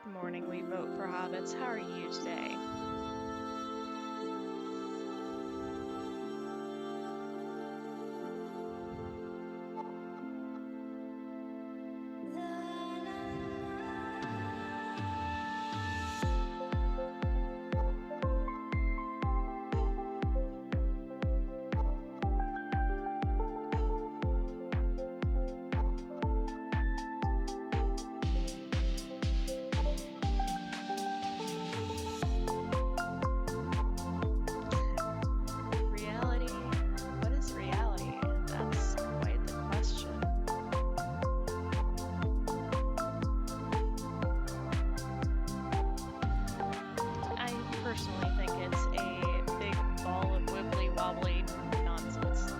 Good morning, We Vote for Hobbits. How are you today? Reality? What is reality? That's quite the question. I personally think it's a big ball of wibbly wobbly nonsense.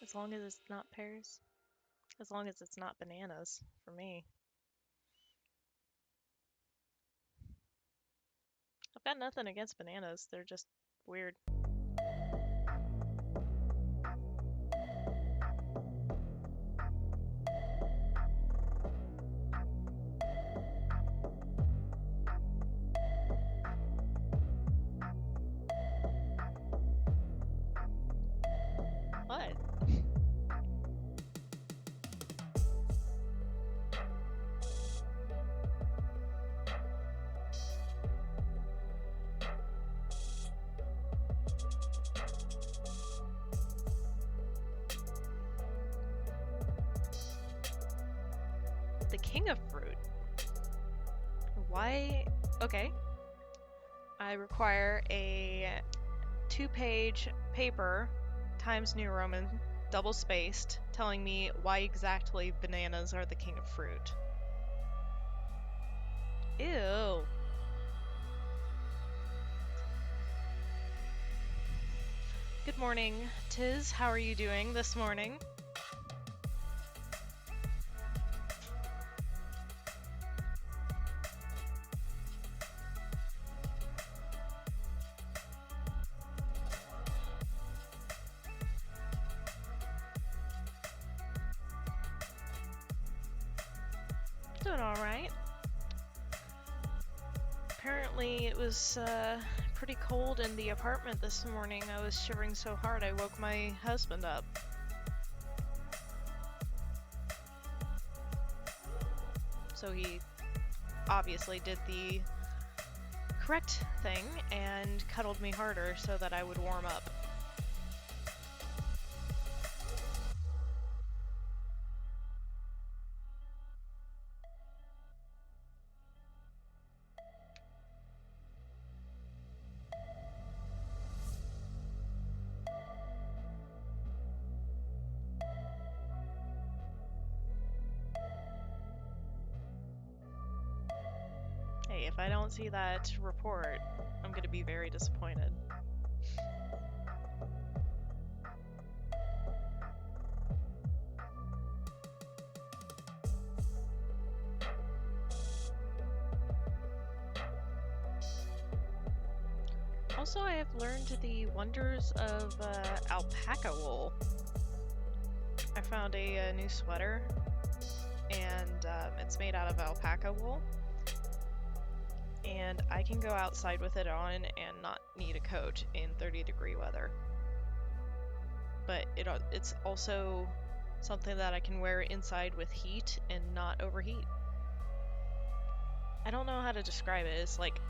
As long as it's not pears. As long as it's not bananas, for me. I've got nothing against bananas, they're just weird. What? The king of fruit? Why? Okay. I require a 2-page paper, Times New Roman, double spaced, telling me why exactly bananas are the king of fruit. Ew. Good morning, Tiz. How are you doing this morning? Doing alright. Apparently it was pretty cold in the apartment this morning. I was shivering so hard I woke my husband up. So he obviously did the correct thing and cuddled me harder so that I would warm up. Hey, if I don't see that report, I'm going to be very disappointed. Also, I have learned the wonders of alpaca wool. I found a new sweater, and it's made out of alpaca wool. And I can go outside with it on and not need a coat in 30-degree weather. But it's also something that I can wear inside with heat and not overheat. I don't know how to describe it. It's like,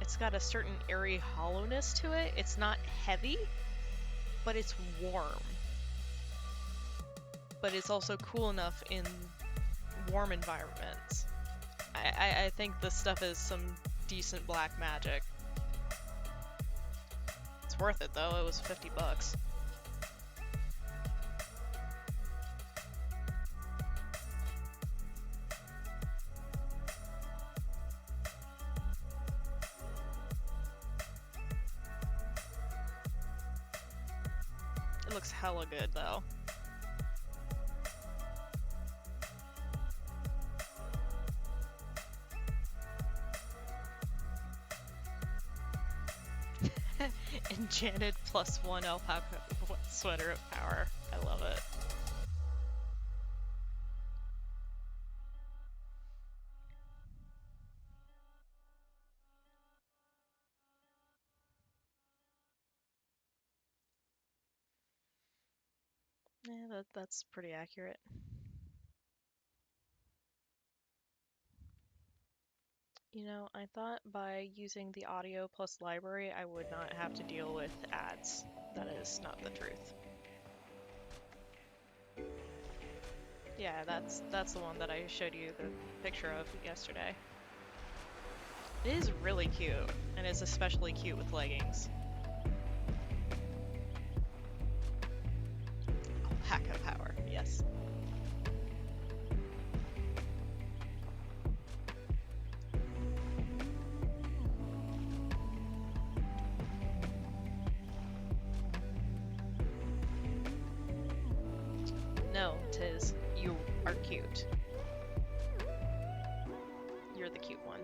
it's got a certain airy hollowness to it. It's not heavy, but it's warm. But it's also cool enough in warm environments. I think this stuff is some decent black magic. It's worth it though, it was $50. looks hella good though. Enchanted +1 alpaca sweater of power. I love it. Yeah, that's pretty accurate. You know, I thought by using the audio plus library, I would not have to deal with ads. That is not the truth. Yeah, that's the one that I showed you the picture of yesterday. It is really cute, and it's especially cute with leggings. Alpaca power, yes. No, Tiz, you are cute. You're the cute one.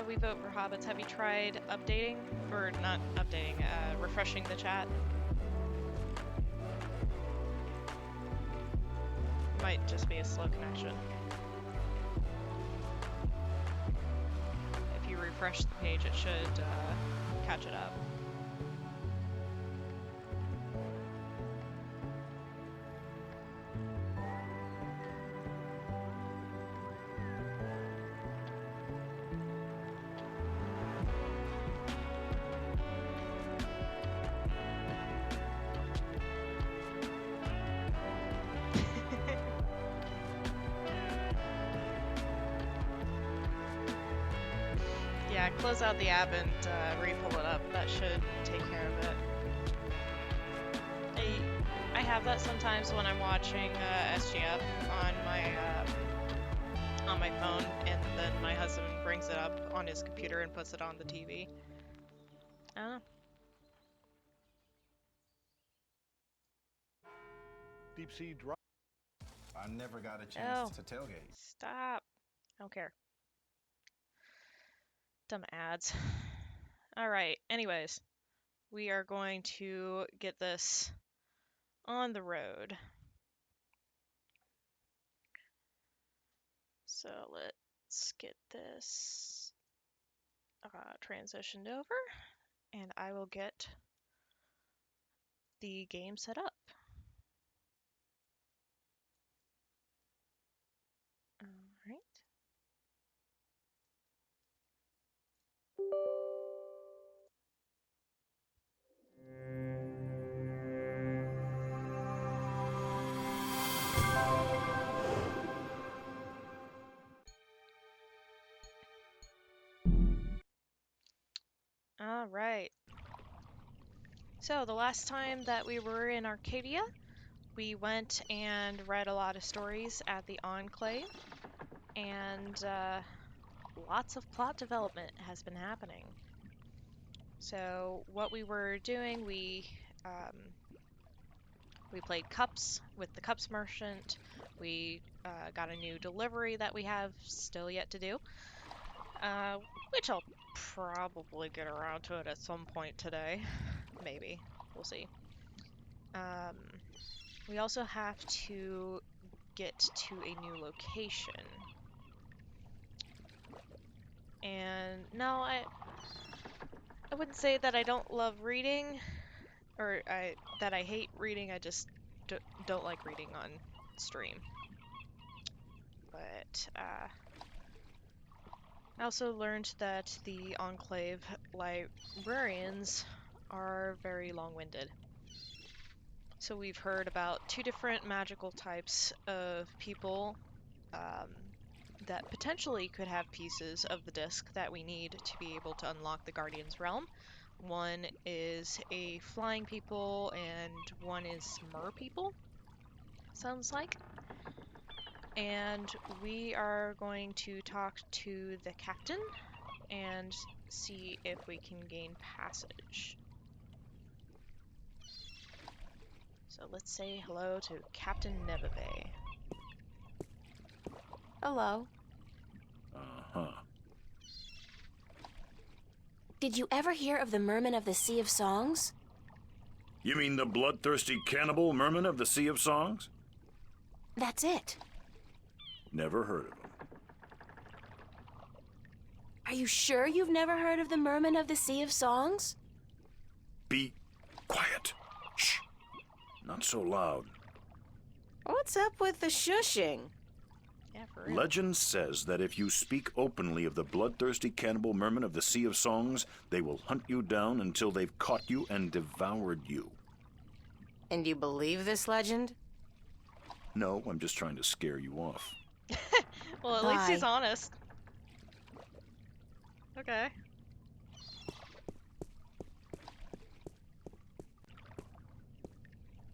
We vote for Hobbits. Have you tried updating? Or not updating, refreshing the chat? Might just be a slow connection. If you refresh the page, it should catch it up. Yeah, close out the app and re-pull it up. That should take care of it. I have that sometimes when I'm watching SGF on my phone, and then my husband brings it up on his computer and puts it on the TV. I don't know. Deep sea drive. I never got a chance to tailgate. Stop. I don't care. Dumb ads. Alright, anyways. We are going to get this on the road. So let's get this transitioned over, and I will get the game set up. Alright. Alright. So the last time that we were in Arcadia, we went and read a lot of stories at the Enclave, and lots of plot development has been happening. So what we were doing, we played Cups with the Cups Merchant. We got a new delivery that we have still yet to do, which I'll probably get around to it at some point today. maybe. We'll see. We also have to get to a new location. And no, I wouldn't say that I don't love reading, or that I hate reading. I just don't like reading on stream. But I also learned that the Enclave librarians are very long-winded. So we've heard about 2 different magical types of people that potentially could have pieces of the disc that we need to be able to unlock the Guardian's Realm. One is a flying people, and one is mer people, sounds like. And we are going to talk to the captain and see if we can gain passage. So let's say hello to Captain Nevabe. Hello. Uh-huh. Did you ever hear of the Merman of the Sea of Songs? You mean the bloodthirsty cannibal merman of the Sea of Songs? That's it. Never heard of him. Are you sure you've never heard of the Merman of the Sea of Songs? Be quiet. Shh. Not so loud. What's up with the shushing? Yeah, for real. Legend says that if you speak openly of the bloodthirsty cannibal merman of the Sea of Songs, they will hunt you down until they've caught you and devoured you. And you believe this legend? No, I'm just trying to scare you off. Well, at least he's honest. Okay.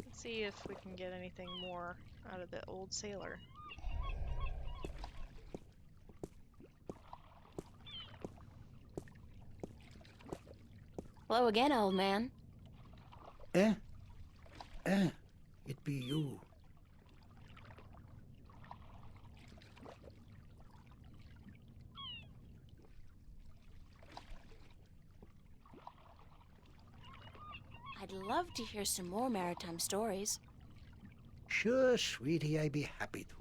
Let's see if we can get anything more out of the old sailor. Hello again, old man. It be you. I'd love to hear some more maritime stories. Sure, sweetie, I be happy to.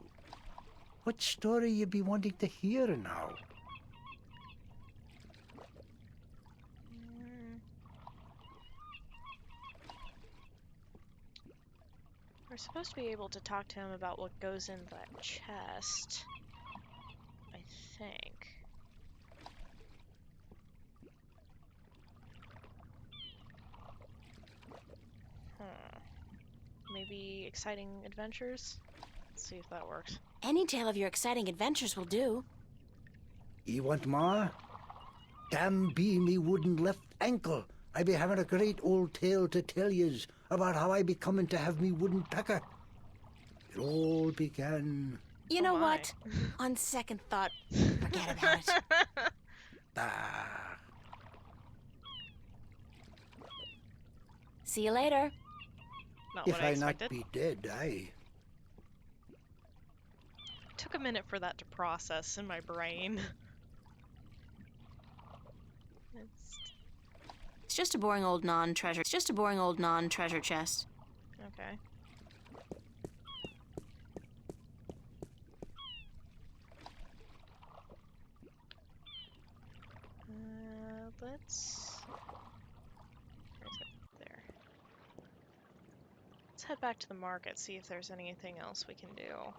What story you be wanting to hear now? We're supposed to be able to talk to him about what goes in that chest, I think. Maybe exciting adventures? Let's see if that works. Any tale of your exciting adventures will do. You want more? Damn be me wooden left ankle. I be having a great old tale to tell yez about how I be coming to have me wooden pecker. It all began... You know what? On second thought, forget about it. Ah. See you later. Not If what I I not expected. be dead, aye. Took a minute for that to process in my brain. It's just a boring old non-treasure. It's just a boring old non-treasure chest. Okay. Let's... Where's it? There. Let's head back to the market, see if there's anything else we can do.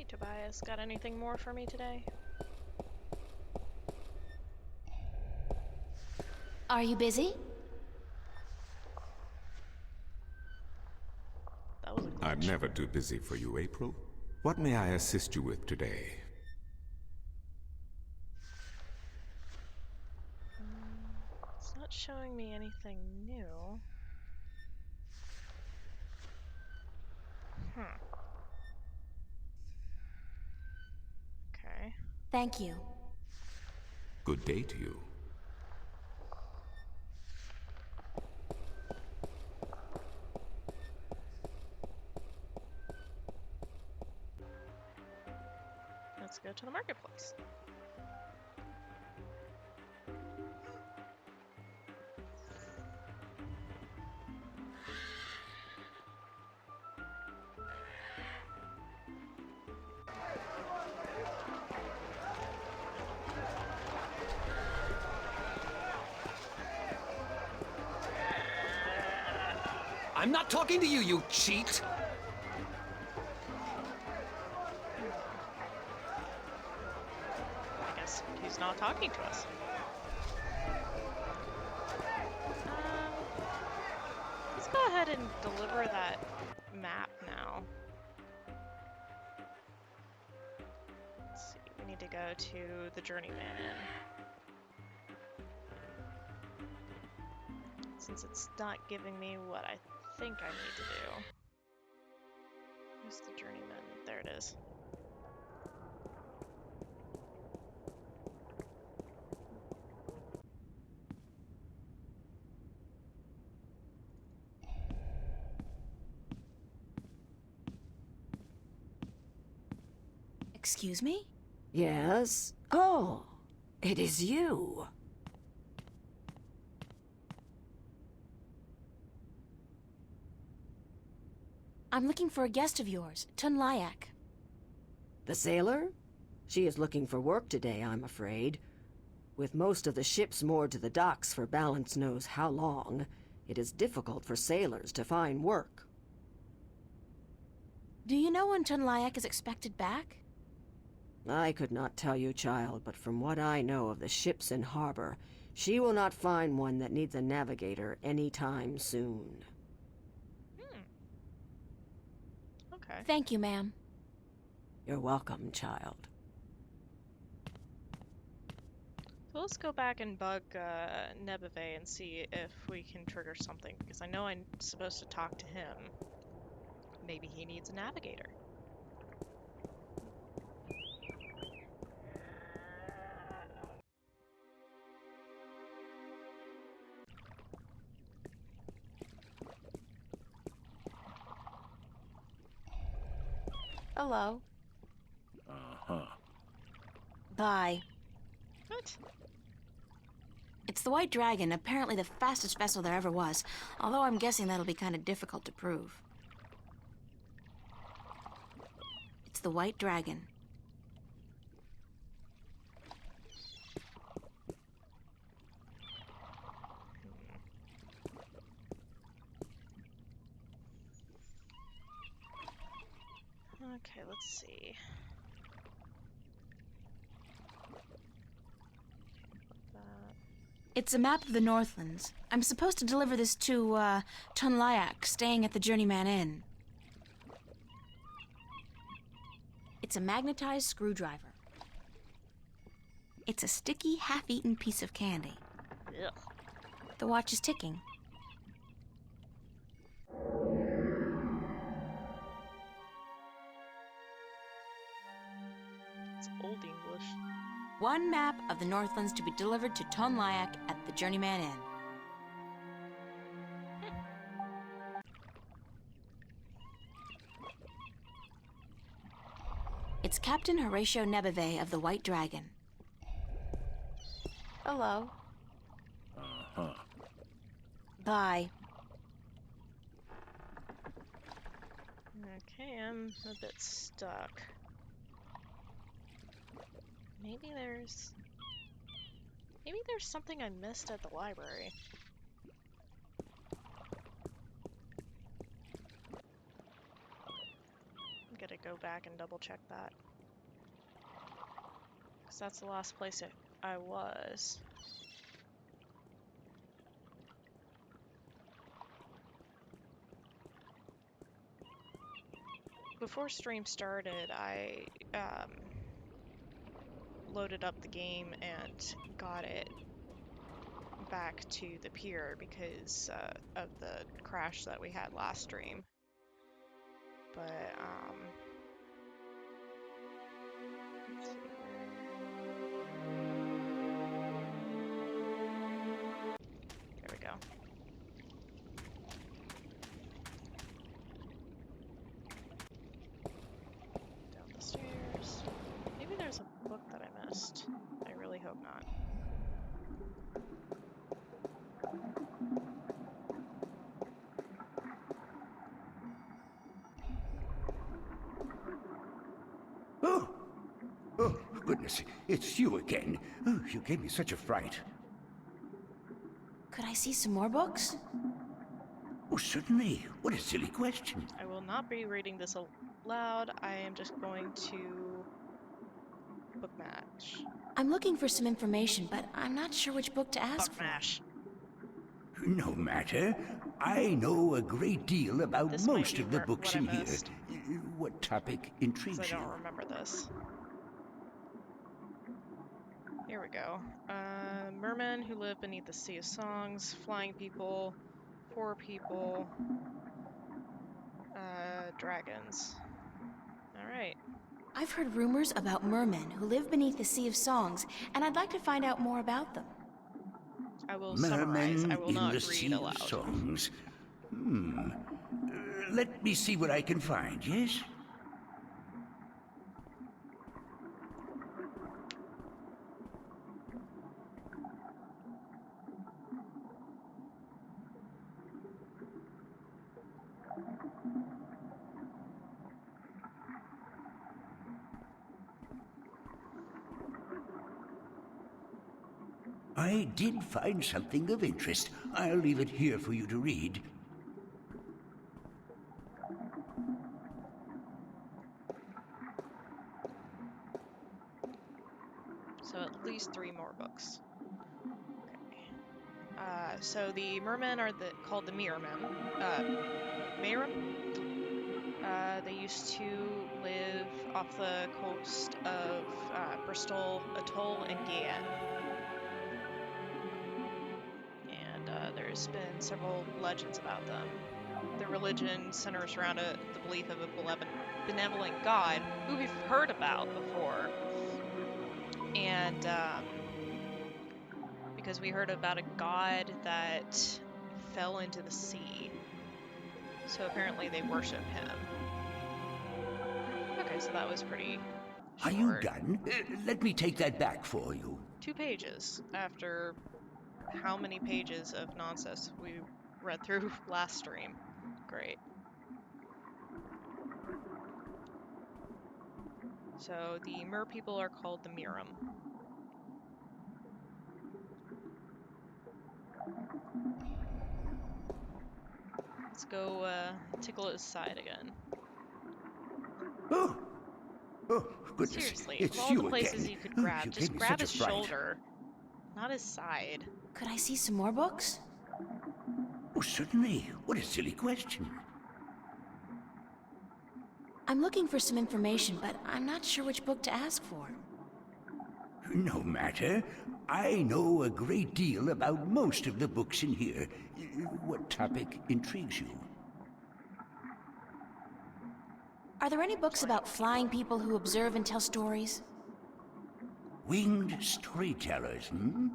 Tobias, got anything more for me today? Are you busy? That was a glitch. I'm never too busy for you, April. What may I assist you with today? It's not showing me anything new. Okay. Thank you. Good day to you. Let's go to the marketplace. I'm not talking to you, you cheat! I guess he's not talking to us. Let's go ahead and deliver that map now. Let's see, we need to go to the Journeyman Inn. Since it's not giving me what I think I need to do. Where's the Journeyman? There it is. Excuse me? Yes? Oh, it is you. I'm looking for a guest of yours, Tun Lyak. The sailor? She is looking for work today, I'm afraid. With most of the ships moored to the docks for balance knows how long, it is difficult for sailors to find work. Do you know when Tun Lyak is expected back? I could not tell you, child, but from what I know of the ships in harbor, she will not find one that needs a navigator any time soon. Okay. Thank you, ma'am. You're welcome, child. So let's go back and bug Nebeve and see if we can trigger something, because I know I'm supposed to talk to him. Maybe he needs a navigator. Hello. Uh-huh. Bye. What? It's the White Dragon, apparently the fastest vessel there ever was, although I'm guessing that'll be kind of difficult to prove. It's the White Dragon. Okay, let's see. It's a map of the Northlands. I'm supposed to deliver this to, Tun Lyak, staying at the Journeyman Inn. It's a magnetized screwdriver. It's a sticky, half-eaten piece of candy. Ugh. The watch is ticking. It's Old English. One map of the Northlands to be delivered to Tun Lyak at the Journeyman Inn. It's Captain Horatio Nebeve of the White Dragon. Hello. Uh-huh. Bye. Okay, I'm a bit stuck. Maybe there's something I missed at the library. I'm gonna go back and double check that. 'Cause that's the last place I was. before stream started, I loaded up the game and got it back to the pier because of the crash that we had last stream. But let's see there we go. Down the stairs. Maybe there's a book that I missed. I really hope not. Oh, goodness, it's you again. Oh, you gave me such a fright. Could I see some more books? Oh, certainly. What a silly question. I will not be reading this aloud. I am just going to book match. I'm looking for some information, but I'm not sure which book to ask for. Mash. No matter. I know a great deal about This might most be of the what books I in here. missed. What topic 'Cause intrigues I you? don't remember this. Here we go. Mermen who live beneath the Sea of Songs, flying people, four people, dragons. Alright. I've heard rumors about mermen who live beneath the Sea of Songs, and I'd like to find out more about them. I will summarize. I will in not the read Sea of aloud. Songs. Let me see what I can find, yes? I did find something of interest. I'll leave it here for you to read. So at least 3 more books. Okay. So the mermen are called the Mirrormen. Mayrim? They used to live off the coast of Bristol Atoll and Guyenne. And there's been several legends about them. Their religion centers around the belief of a benevolent god who we've heard about before. And because we heard about a god that fell into the sea. So apparently they worship him. Okay, so that was pretty short. Are you done? Let me take that back for you. 2 pages after how many pages of nonsense we read through last stream. Great. So the mer people are called the Miram. Let's go tickle his side again. Oh, goodness. Seriously, it's of all you the places again. you could Oh, grab, you just gave me grab such a his fright. shoulder, not his side. Could I see some more books? Oh, certainly. What a silly question. I'm looking for some information, but I'm not sure which book to ask for. No matter. I know a great deal about most of the books in here. What topic intrigues you? Are there any books about flying people who observe and tell stories? Winged storytellers, hmm?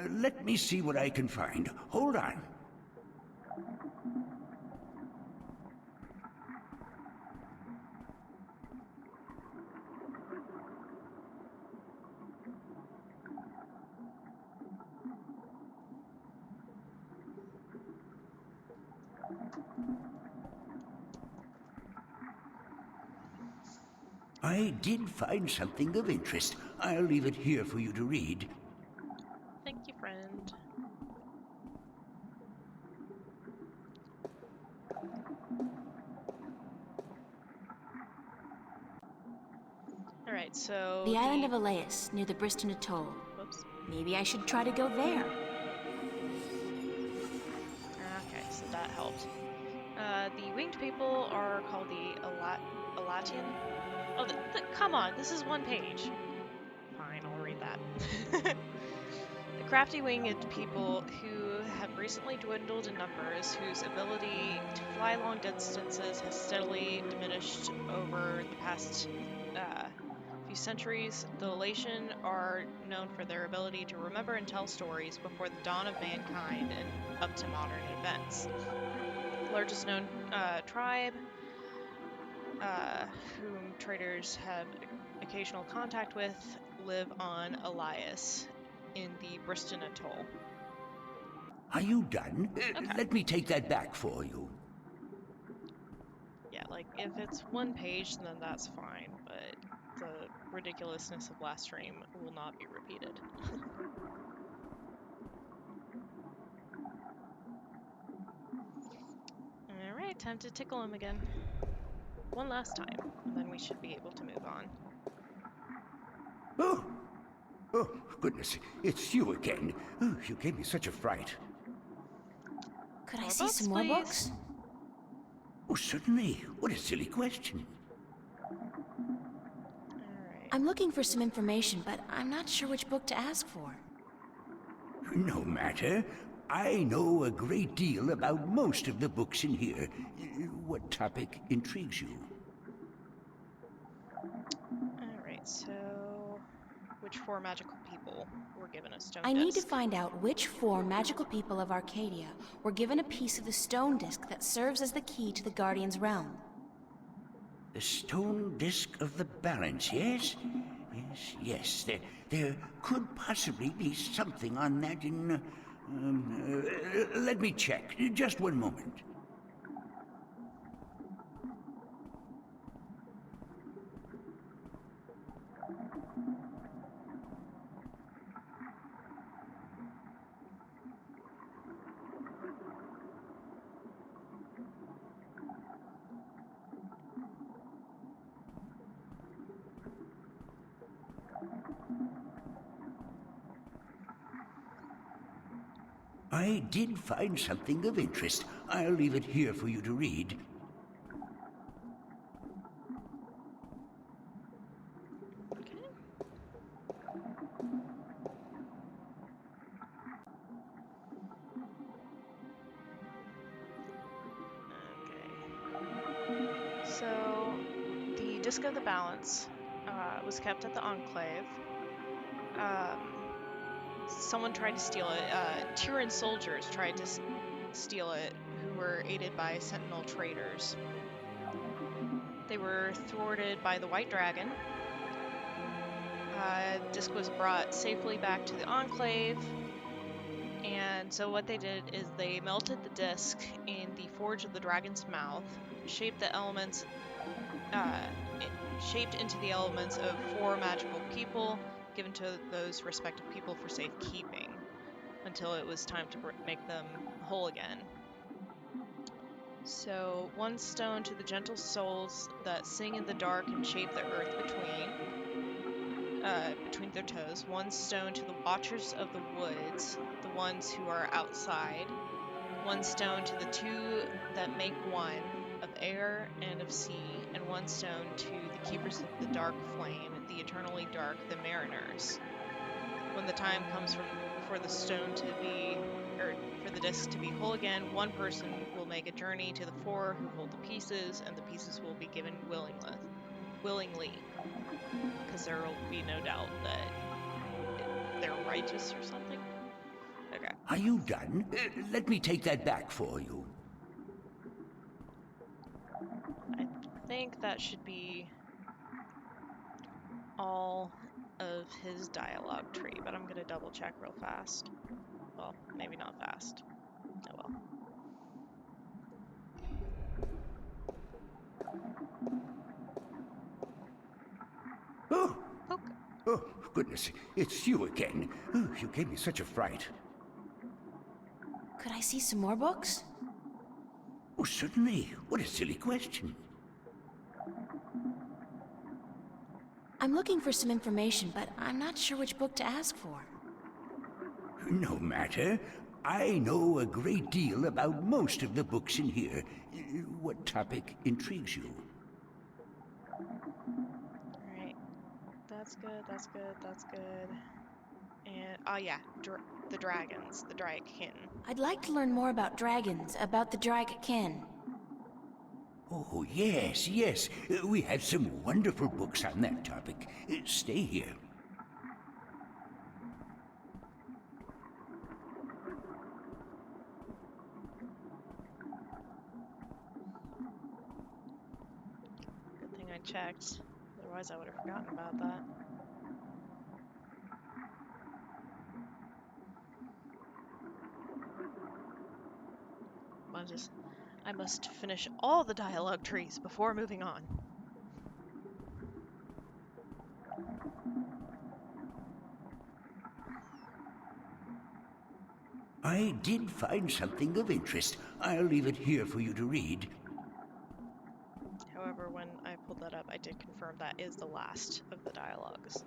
Let me see what I can find. Hold on. I did find something of interest. I'll leave it here for you to read. Thank you, friend. Alright, so The island of Elias, near the Briston Atoll. Whoops. Maybe I should try to go there. Okay, so that helped. The winged people are called the Alatian. Oh, come on, this is one page. Fine, I'll read that. The crafty winged people who have recently dwindled in numbers, whose ability to fly long distances has steadily diminished over the past few centuries. The Latian are known for their ability to remember and tell stories before the dawn of mankind and up to modern events. The largest known tribe, whom traders have occasional contact with, live on Elias in the Briston Atoll. Are you done? Okay. Let me take that back for you. Yeah, like, if it's one page, then that's fine, but the ridiculousness of last stream will not be repeated. Alright, time to tickle him again. One last time, and then we should be able to move on. Oh, goodness, it's you again. Oh, you gave me such a fright. Could I More see books, some more please? books? Oh, certainly. What a silly question. Alright. I'm looking for some information, but I'm not sure which book to ask for. No matter. I know a great deal about most of the books in here. What topic intrigues you? Alright, so which 4 magical people were given a stone I disc? need to find out which 4 magical people of Arcadia were given a piece of the stone disc that serves as the key to the Guardian's realm. The stone disc of the balance, yes? Yes. There could possibly be something on that in... let me check. Just one moment. I did find something of interest. I'll leave it here for you to read. So, the Disc of the Balance was kept at the Enclave. Someone tried to steal it. Tyran soldiers tried to steal it, who were aided by Sentinel traders. They were thwarted by the White Dragon. Disc was brought safely back to the Enclave. And so what they did is they melted the disc in the Forge of the Dragon's Mouth, shaped the elements, shaped into the elements of 4 magical people, given to those respective people for safekeeping, until it was time to make them whole again. So 1 stone to the gentle souls that sing in the dark and shape the earth between their toes. 1 stone to the watchers of the woods, the ones who are outside. 1 stone to the 2 that make one, of air and of sea, and 1 stone to the keepers of the dark flame, the eternally dark, the mariners. When the time comes for the stone to be, or for the disc to be whole again, 1 person will make a journey to the 4 who hold the pieces, and the pieces will be given willingly, because there will be no doubt that they're righteous or something. Okay. Are you done? Let me take that back for you. I think that should be all of his dialogue tree, but I'm gonna double check real fast. Well, maybe not fast. Oh well. Oh! Poke. Oh, goodness, it's you again. Oh, you gave me such a fright. Could I see some more books? Oh, certainly. What a silly question. I'm looking for some information, but I'm not sure which book to ask for. No matter. I know a great deal about most of the books in here. What topic intrigues you? Alright. That's good, that's good, that's good. And, oh yeah, the dragons, the Dragonkin. I'd like to learn more about dragons, about the Dragonkin. Oh, yes, yes. We have some wonderful books on that topic. Stay here. Good thing I checked. Otherwise I would have forgotten about that. I must finish all the dialogue trees before moving on. I did find something of interest. I'll leave it here for you to read. However, when I pulled that up, I did confirm that is the last of the dialogues.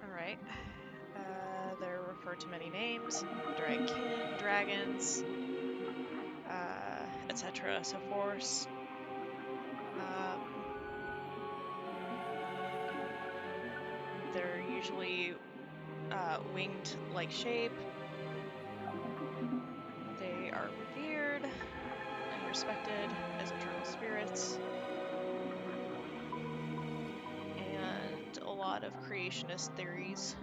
Alright. They're referred to many names. Dragonkin, dragons, etc. So forth. They're usually winged-like shape. They are revered and respected as eternal spirits. And a lot of creationist theories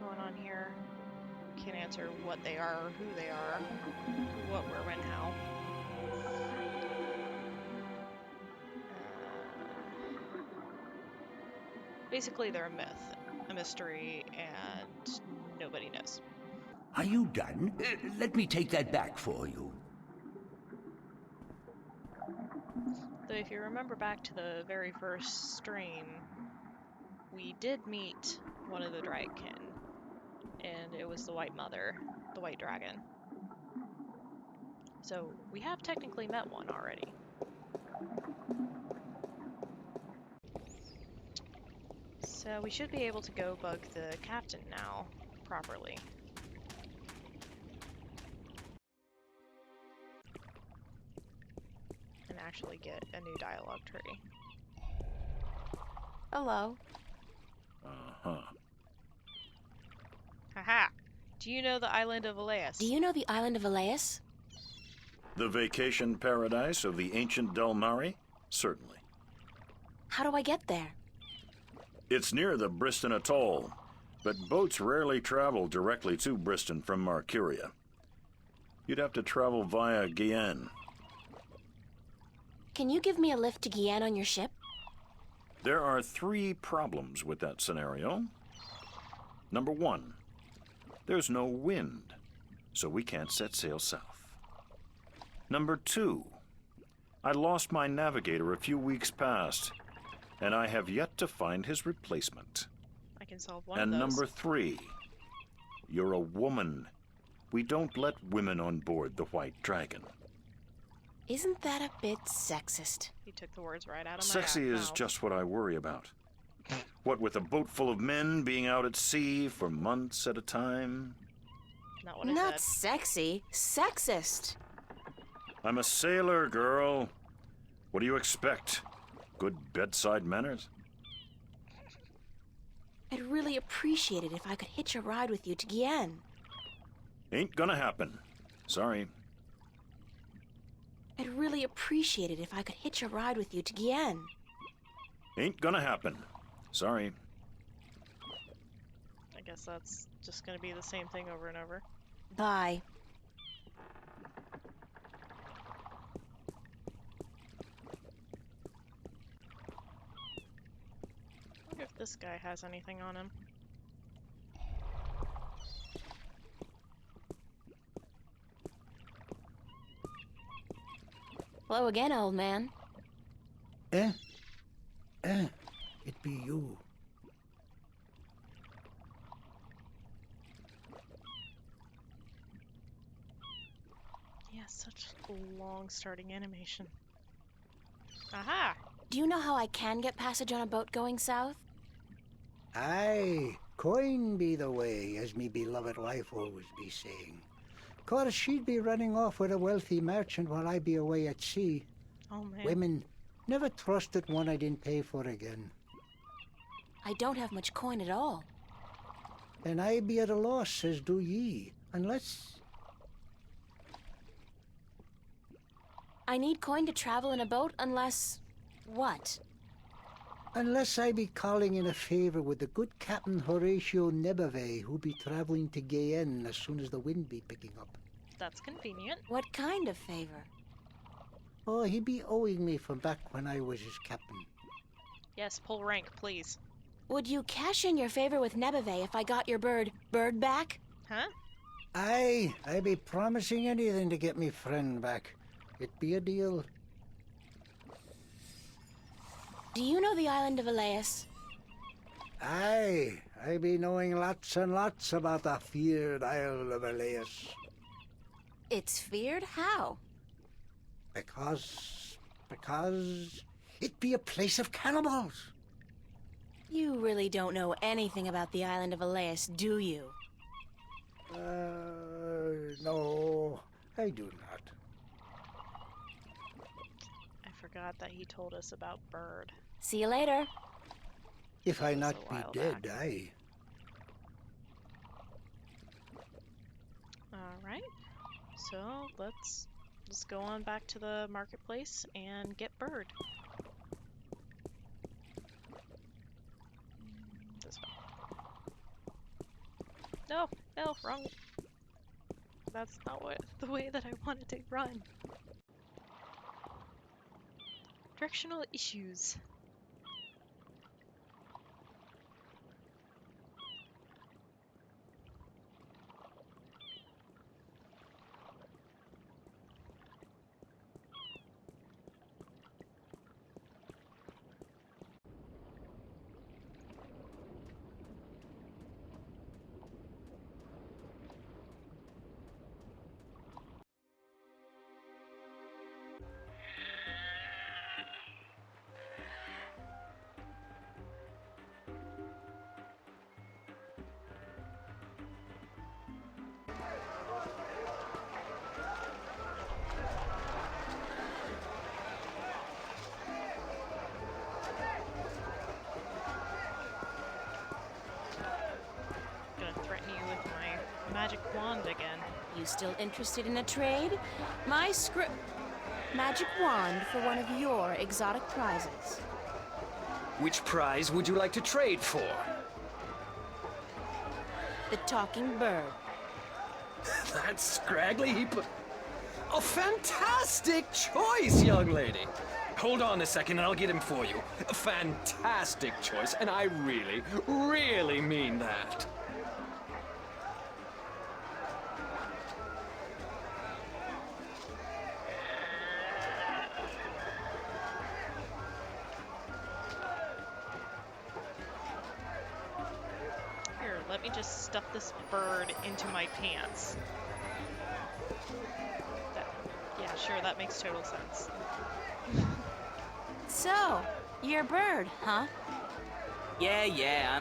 going on here. Can't answer what they are or who they are, what, where, when, how. Basically, they're a myth, a mystery, and nobody knows. Are you done? Let me take that back for you. So if you remember back to the very first stream, we did meet one of the Dragonkin, and it was the White Mother, the White Dragon. So we have technically met one already. So we should be able to go bug the captain now, properly. And actually get a new dialogue tree. Hello. Uh-huh. Haha! Do you know the island of Elias? Do you know the island of Elias? The vacation paradise of the ancient Delmari? Certainly. How do I get there? It's near the Briston Atoll, but boats rarely travel directly to Briston from Marcuria. You'd have to travel via Guyenne. Can you give me a lift to Guyenne on your ship? There are 3 problems with that scenario. Number 1, there's no wind, so we can't set sail south. Number 2, I lost my navigator a few weeks past, and I have yet to find his replacement. I can solve one and of those. Number 3, you're a woman. We don't let women on board the White Dragon. Isn't that a bit sexist? You took the words right out of my Sexy is mouth. just what I worry about. What with a boat full of men being out at sea for months at a time? Not what I Not said. sexy, sexist. I'm a sailor, girl. What do you expect? Good bedside manners? I'd really appreciate it if I could hitch a ride with you to Guyenne. Ain't gonna happen. Sorry. I'd really appreciate it if I could hitch a ride with you to Guyenne. Ain't gonna happen. Sorry. I guess that's just gonna be the same thing over and over. Bye. I wonder if this guy has anything on him. Hello again, old man. It be you. He has such a long starting animation. Aha! Do you know how I can get passage on a boat going south? Aye, coin be the way, as me beloved wife always be saying. Course she'd be running off with a wealthy merchant while I be away at sea. Oh, man. Women, never trusted one I didn't pay for again. I don't have much coin at all. And I be at a loss, as do ye, unless... I need coin to travel in a boat unless... what? Unless I be calling in a favor with the good Captain Horatio Nebave, who be traveling to Guyenne as soon as the wind be picking up. That's convenient. What kind of favor? Oh, he be owing me from back when I was his captain. Yes, pull rank, please. Would you cash in your favor with Nebave if I got your bird back? Huh? Aye, I be promising anything to get me friend back. It be a deal. Do you know the island of Elias? Aye, I be knowing lots and lots about the feared Isle of Elias. It's feared? How? Because it be a place of cannibals. You really don't know anything about the island of Elias, do you? No, I do not. I forgot that he told us about Bird. See you later. If I was not a be while dead, back. aye. Alright. So, let's go on back to the marketplace and get Bird. This way. No, wrong. That's not the way that I wanted to run. Directional issues. Magic wand again. You still interested in a trade? My magic wand for one of your exotic prizes. Which prize would you like to trade for? The talking bird. That scraggly heap of... A fantastic choice, young lady. Hold on a second and I'll get him for you. A fantastic choice, and I really, really mean that. Here, let me just stuff this bird into my pants. Yeah, sure, that makes total sense. So, you're a bird, huh? Yeah.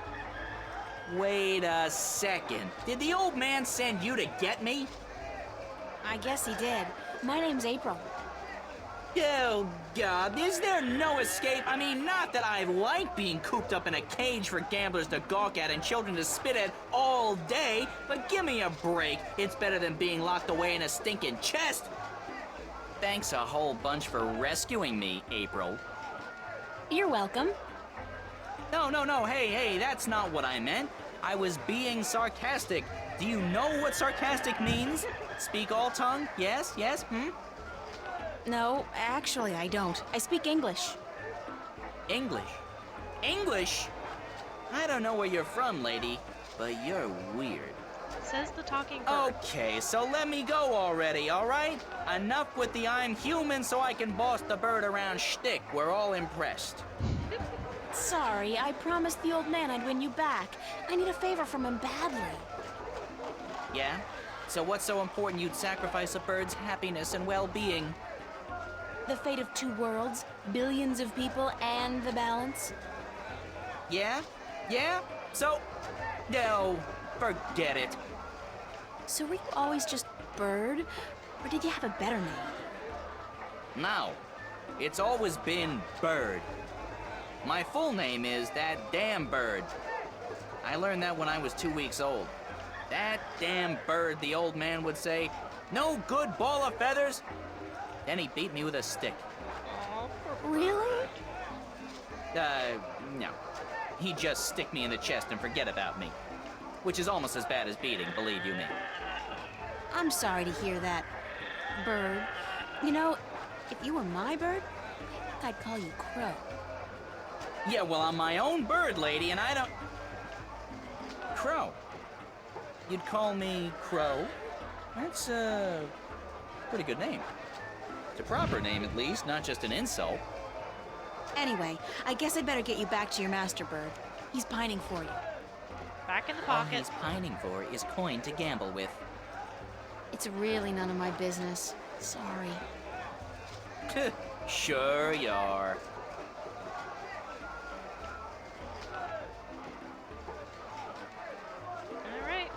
Wait a second. Did the old man send you to get me? I guess he did. My name's April. Oh, God, is there no escape? I mean, not that I like being cooped up in a cage for gamblers to gawk at and children to spit at all day, but give me a break. It's better than being locked away in a stinking chest. Thanks a whole bunch for rescuing me, April. You're welcome. No, hey, that's not what I meant. I was being sarcastic. Do you know what sarcastic means? Speak all tongue? Yes, No, actually I don't. I speak English. English? I don't know where you're from, lady, but you're weird. Says the talking bird. Okay, so let me go already, all right? Enough with the I'm human so I can boss the bird around shtick. We're all impressed. Sorry, I promised the old man I'd win you back. I need a favor from him badly. Yeah? So what's so important you'd sacrifice a bird's happiness and well-being? The fate of 2 worlds, billions of people, and the balance. Yeah? So, no, forget it. So were you always just Bird? Or did you have a better name? No, it's always been Bird. My full name is That Damn Bird. I learned that when I was 2 weeks old. That damn bird, the old man would say. No good ball of feathers. Then he beat me with a stick. Really? No. He'd just stick me in the chest and forget about me. Which is almost as bad as beating, believe you me. I'm sorry to hear that, Bird. You know, if you were my bird, I think I'd call you Crow. Yeah, well, I'm my own bird, lady, and I don't... Crow. You'd call me Crow? That's a pretty good name. It's a proper name, at least, not just an insult. Anyway, I guess I'd better get you back to your master bird. He's pining for you. Back in the All pocket. he's pining for is coin to gamble with. It's really none of my business. Sorry. Sure you are. Alright.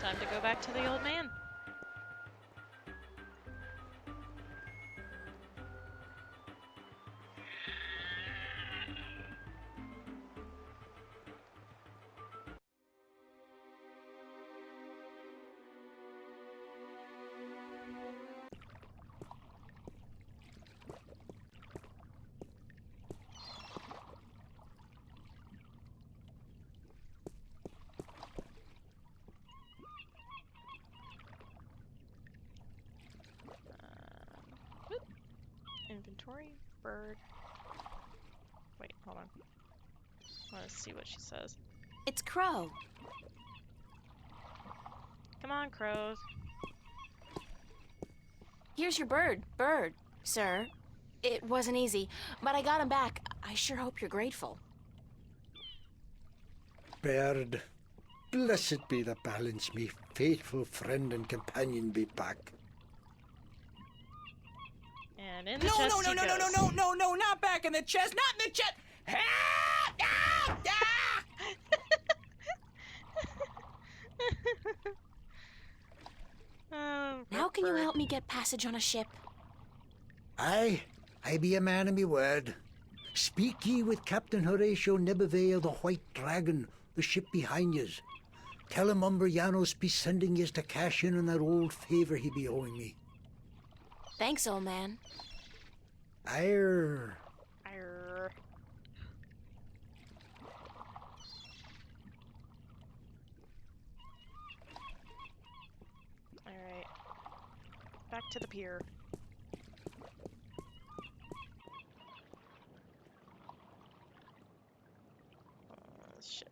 Time to go back to the old man. Inventory, bird. Wait, hold on. Let's see what she says. It's Crow. Come on, crows. Here's your bird, sir. It wasn't easy, but I got him back. I sure hope you're grateful. Bird, blessed be the balance, me faithful friend and companion be back. And in the chest he goes. No, not back in the chest, not in the chest! Now can you help me get passage on a ship? Aye, I be a man of me word. Speak ye with Captain Horatio Nebervale, the White Dragon, the ship behind yez. Tell him Umbrianos be sending yez to cash in on that old favor he be owing me. Thanks, old man. Arr. Arr. Alright. Back to the pier. Ship.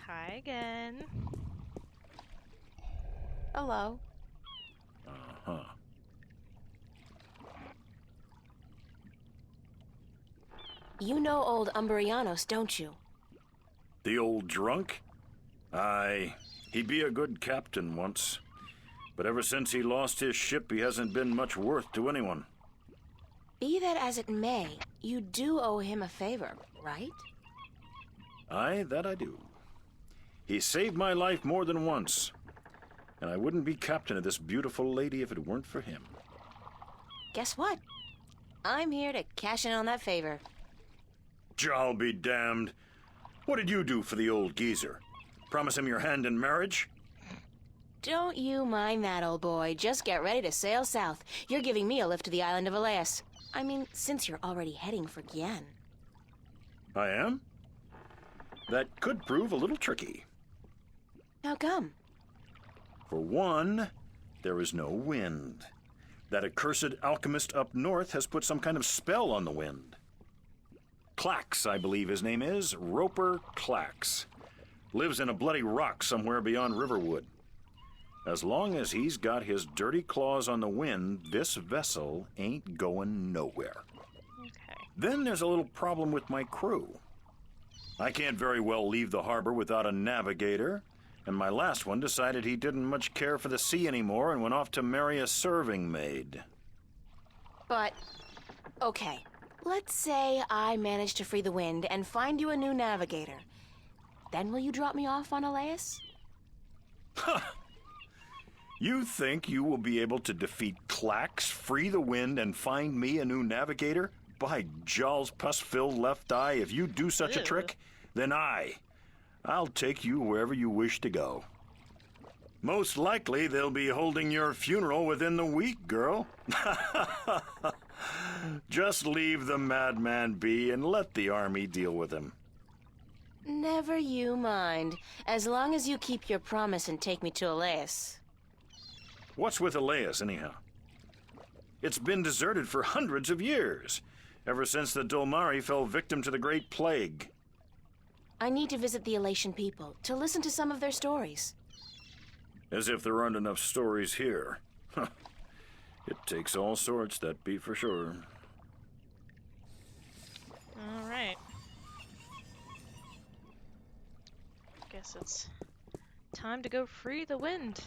Hi again. Hello. Uh-huh. You know old Umbrianos, don't you? The old drunk? Aye, he be a good captain once. But ever since he lost his ship, he hasn't been much worth to anyone. Be that as it may, you do owe him a favor, right? Aye, that I do. He saved my life more than once. And I wouldn't be captain of this beautiful lady if it weren't for him. Guess what? I'm here to cash in on that favor. I'll be damned. What did you do for the old geezer? Promise him your hand in marriage? Don't you mind that, old boy. Just get ready to sail south. You're giving me a lift to the island of Elias. I mean, since you're already heading for Gien. I am? That could prove a little tricky. How come? For one, there is no wind. That accursed alchemist up north has put some kind of spell on the wind. Clax, I believe his name is, Roper Clax. Lives in a bloody rock somewhere beyond Riverwood. As long as he's got his dirty claws on the wind, this vessel ain't going nowhere. Okay. Then there's a little problem with my crew. I can't very well leave the harbor without a navigator, and my last one decided he didn't much care for the sea anymore and went off to marry a serving maid. But, okay. Let's say I manage to free the wind and find you a new navigator. Then will you drop me off on Elias? You think you will be able to defeat Klax, free the wind, and find me a new navigator? By Jaws pus-filled left eye, if you do such a trick, then I'll take you wherever you wish to go. Most likely they'll be holding your funeral within the week, girl. Just leave the madman be and let the army deal with him. Never you mind, as long as you keep your promise and take me to Elias. What's with Elias, anyhow? It's been deserted for hundreds of years, ever since the Dolmari fell victim to the Great Plague. I need to visit the Elation people, to listen to some of their stories. As if there aren't enough stories here. It takes all sorts, that be for sure. All right. Guess it's time to go free the wind.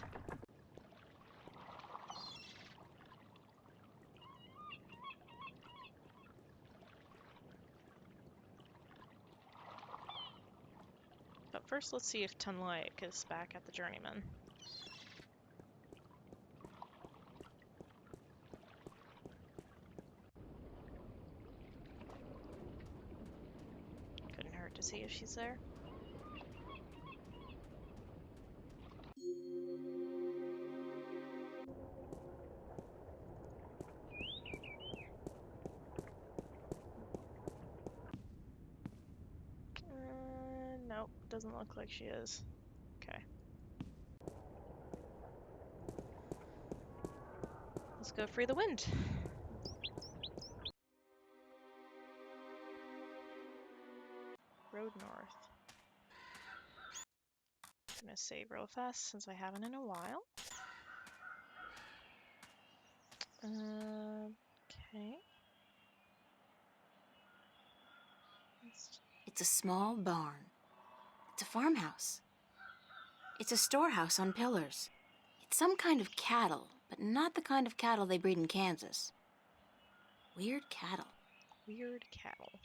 But first, let's see if Tunlaik is back at the Journeyman. Couldn't hurt to see if she's there. Nope, doesn't look like she is. Okay. Let's go free the wind. Road north. I'm gonna save real fast since I haven't in a while. Okay. It's a small barn. It's a farmhouse. It's a storehouse on pillars. It's some kind of cattle, but not the kind of cattle they breed in Kansas. Weird cattle. Weird cattle.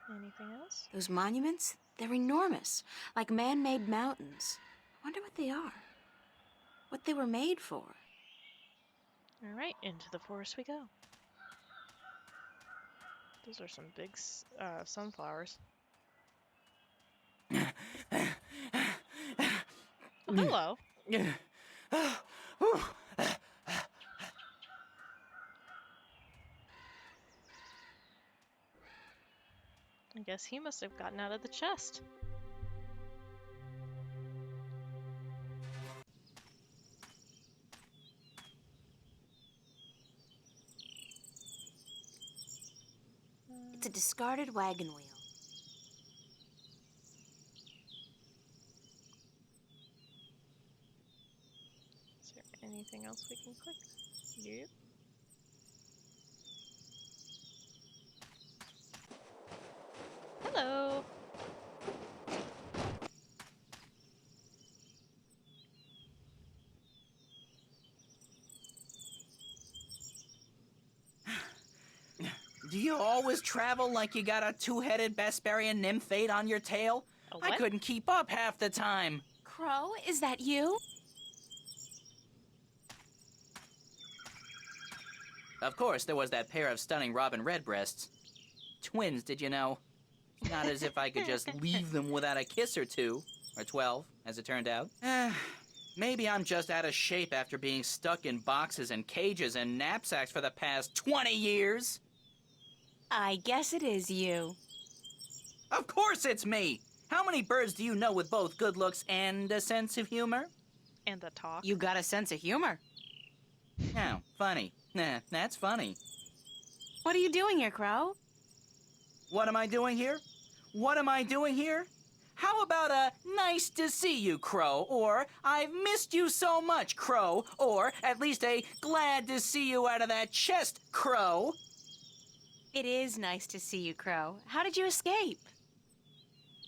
Anything else? Those monuments, they're enormous, like man-made mountains. I wonder what they are. What they were made for. Alright, into the forest we go. Those are some big sunflowers. Oh, hello. I guess he must have gotten out of the chest. It's a discarded wagon wheel. Is there anything else we can click? Yep. Hello. Do you always travel like you got a two-headed Besparian nymphate on your tail? I couldn't keep up half the time. Crow, is that you? Of course, there was that pair of stunning robin redbreasts. Twins, did you know? Not as if I could just leave them without a kiss or two. Or 12, as it turned out. Maybe I'm just out of shape after being stuck in boxes and cages and knapsacks for the past 20 years. I guess it is you. Of course it's me! How many birds do you know with both good looks and a sense of humor? And the talk. You got a sense of humor. Oh, funny. Nah, that's funny. What are you doing here, Crow? What am I doing here? What am I doing here? How about a nice to see you, Crow, or I've missed you so much, Crow, or at least a glad to see you out of that chest, Crow? It is nice to see you, Crow. How did you escape?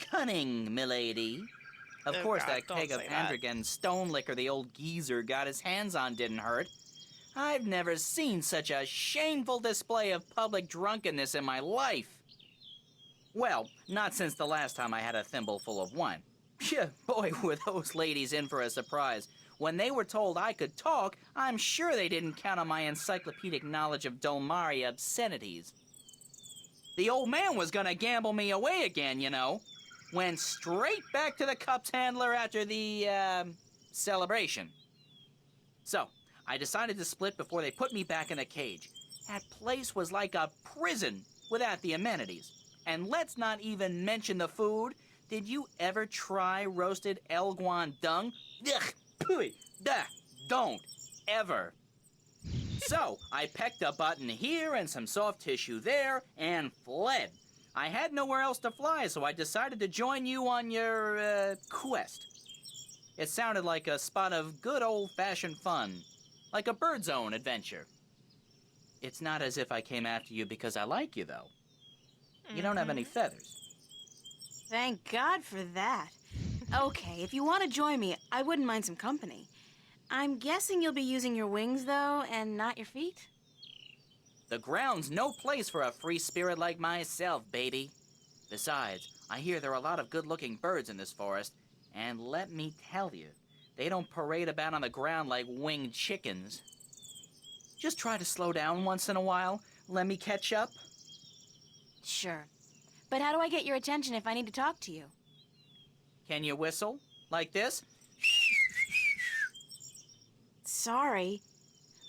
Cunning, milady. Of Oh course, God, that don't keg of say that. Andrigan stone liquor the old geezer got his hands on didn't hurt. I've never seen such a shameful display of public drunkenness in my life. Well, not since the last time I had a thimble full of wine. Yeah, boy, were those ladies in for a surprise. When they were told I could talk, I'm sure they didn't count on my encyclopedic knowledge of Dolmari obscenities. The old man was gonna gamble me away again, you know. Went straight back to the cups handler after the, celebration. So, I decided to split before they put me back in the cage. That place was like a prison without the amenities. And let's not even mention the food. Did you ever try roasted Elguan dung? Ugh, pooey, duh, don't, ever. So, I pecked a button here and some soft tissue there and fled. I had nowhere else to fly, so I decided to join you on your, quest. It sounded like a spot of good old-fashioned fun, like a Bird Zone adventure. It's not as if I came after you because I like you, though. You don't have any feathers. Thank God for that. Okay, if you want to join me, I wouldn't mind some company. I'm guessing you'll be using your wings, though, and not your feet? The ground's no place for a free spirit like myself, baby. Besides, I hear there are a lot of good-looking birds in this forest, and let me tell you, they don't parade about on the ground like winged chickens. Just try to slow down once in a while. Let me catch up. Sure. But how do I get your attention if I need to talk to you? Can you whistle? Like this? Sorry.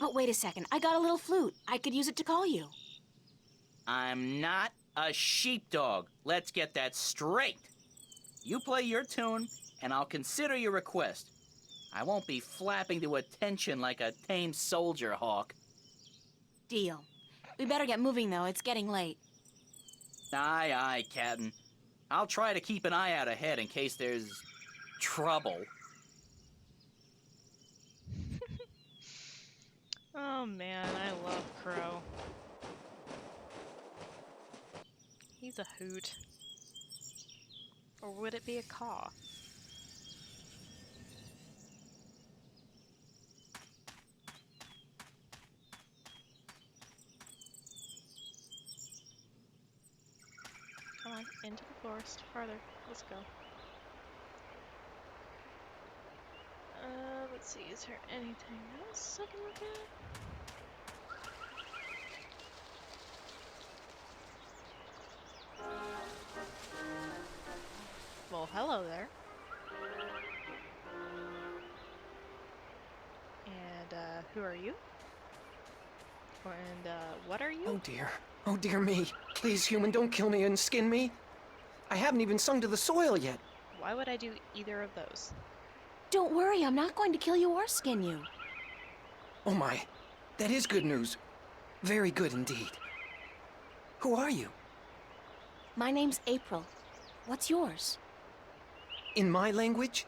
But wait a second, I got a little flute. I could use it to call you. I'm not a sheepdog. Let's get that straight. You play your tune, and I'll consider your request. I won't be flapping to attention like a tame soldier hawk. Deal. We better get moving, though. It's getting late. Aye, aye, Captain. I'll try to keep an eye out ahead in case there's trouble. Oh man, I love Crow. He's a hoot. Or would it be a caw? Come on, into the forest. Farther. Let's go. Let's see, is there anything else I can look at? Well, hello there. And, who are you? And, what are you? Oh dear. Oh dear me. Please, human, don't kill me and skin me. I haven't even sung to the soil yet. Why would I do either of those? Don't worry, I'm not going to kill you or skin you. Oh my. That is good news. Very good indeed. Who are you? My name's April. What's yours? In my language,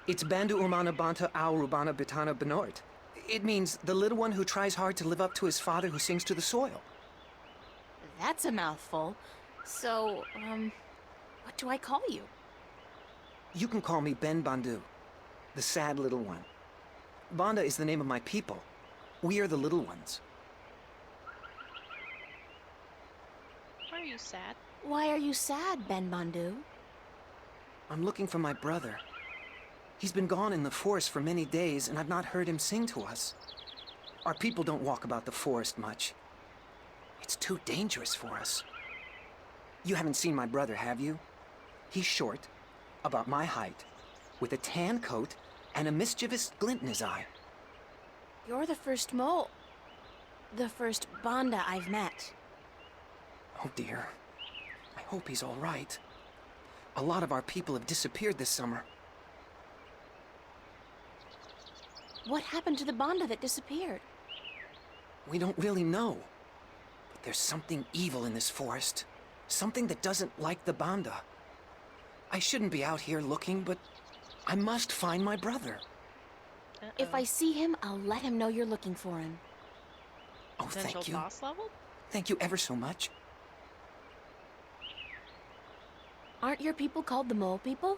it's Bandu Umana Banta Au Rubana Bitana Benort. It means the little one who tries hard to live up to his father who sings to the soil. That's a mouthful. So, what do I call you? You can call me Ben Bandu, the sad little one. Banda is the name of my people. We are the little ones. Why are you sad? Why are you sad, Ben Bandu? I'm looking for my brother. He's been gone in the forest for many days, and I've not heard him sing to us. Our people don't walk about the forest much. It's too dangerous for us. You haven't seen my brother, have you? He's short, about my height, with a tan coat and a mischievous glint in his eye. You're the first the first Banda I've met. Oh dear. I hope he's all right. A lot of our people have disappeared this summer. What happened to the Banda that disappeared? We don't really know. But there's something evil in this forest. Something that doesn't like the Banda. I shouldn't be out here looking, but I must find my brother. If I see him, I'll let him know you're looking for him. Oh, Potential thank you. boss level? Thank you ever so much. Aren't your people called the Mole People?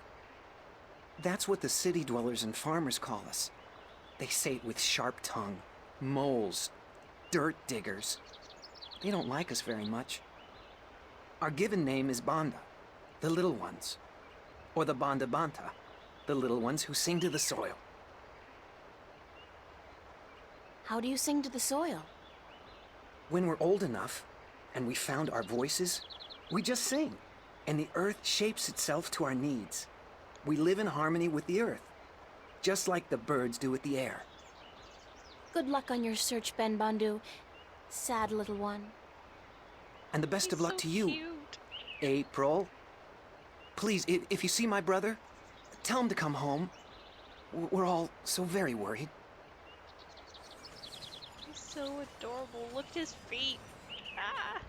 That's what the city dwellers and farmers call us. They say it with sharp tongue. Moles. Dirt diggers. They don't like us very much. Our given name is Banda, the little ones. Or the Banda Banta, the little ones who sing to the soil. How do you sing to the soil? When we're old enough, and we found our voices, we just sing, and the earth shapes itself to our needs. We live in harmony with the earth, just like the birds do with the air. Good luck on your search, Ben Bandu. Sad little one. And the best of luck to you, cute. April. Please, if you see my brother, tell him to come home. We're all so very worried. He's so adorable. Look at his feet. Ah.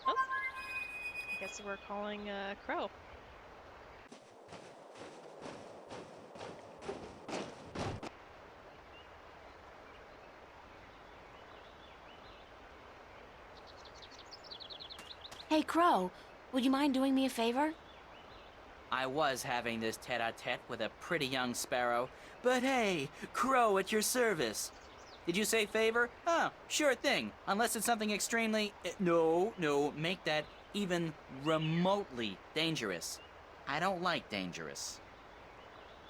Oh. I guess we're calling Crow. Hey, Crow, would you mind doing me a favor? I was having this tete-a-tete with a pretty young sparrow, but hey, Crow at your service. Did you say favor? Oh, sure thing, unless it's something extremely... No, make that even remotely dangerous. I don't like dangerous.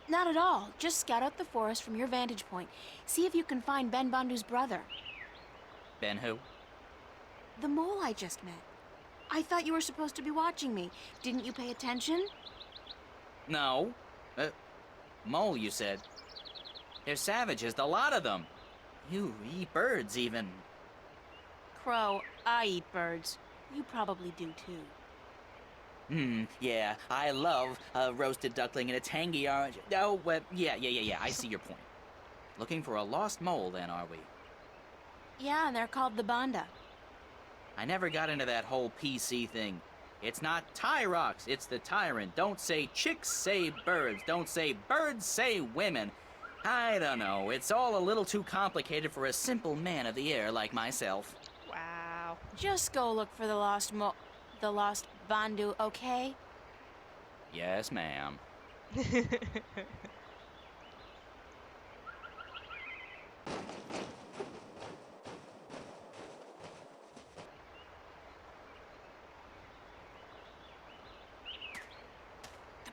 Not at all. Just scout out the forest from your vantage point. See if you can find Ben Bandu's brother. Ben who? The mole I just met. I thought you were supposed to be watching me. Didn't you pay attention? No. Mole, you said. They're savages, the lot of them. You eat birds, even. Crow, I eat birds. You probably do, too. Yeah, I love a roasted duckling and a tangy orange. Oh, well, yeah, I see your point. Looking for a lost mole, then, are we? Yeah, and they're called the Banda. I never got into that whole PC thing. It's not Tyrox, it's the tyrant. Don't say chicks, say birds. Don't say birds, say women. I don't know. It's all a little too complicated for a simple man of the air like myself. Wow. Just go look for the lost Bandu, okay? Yes, ma'am. The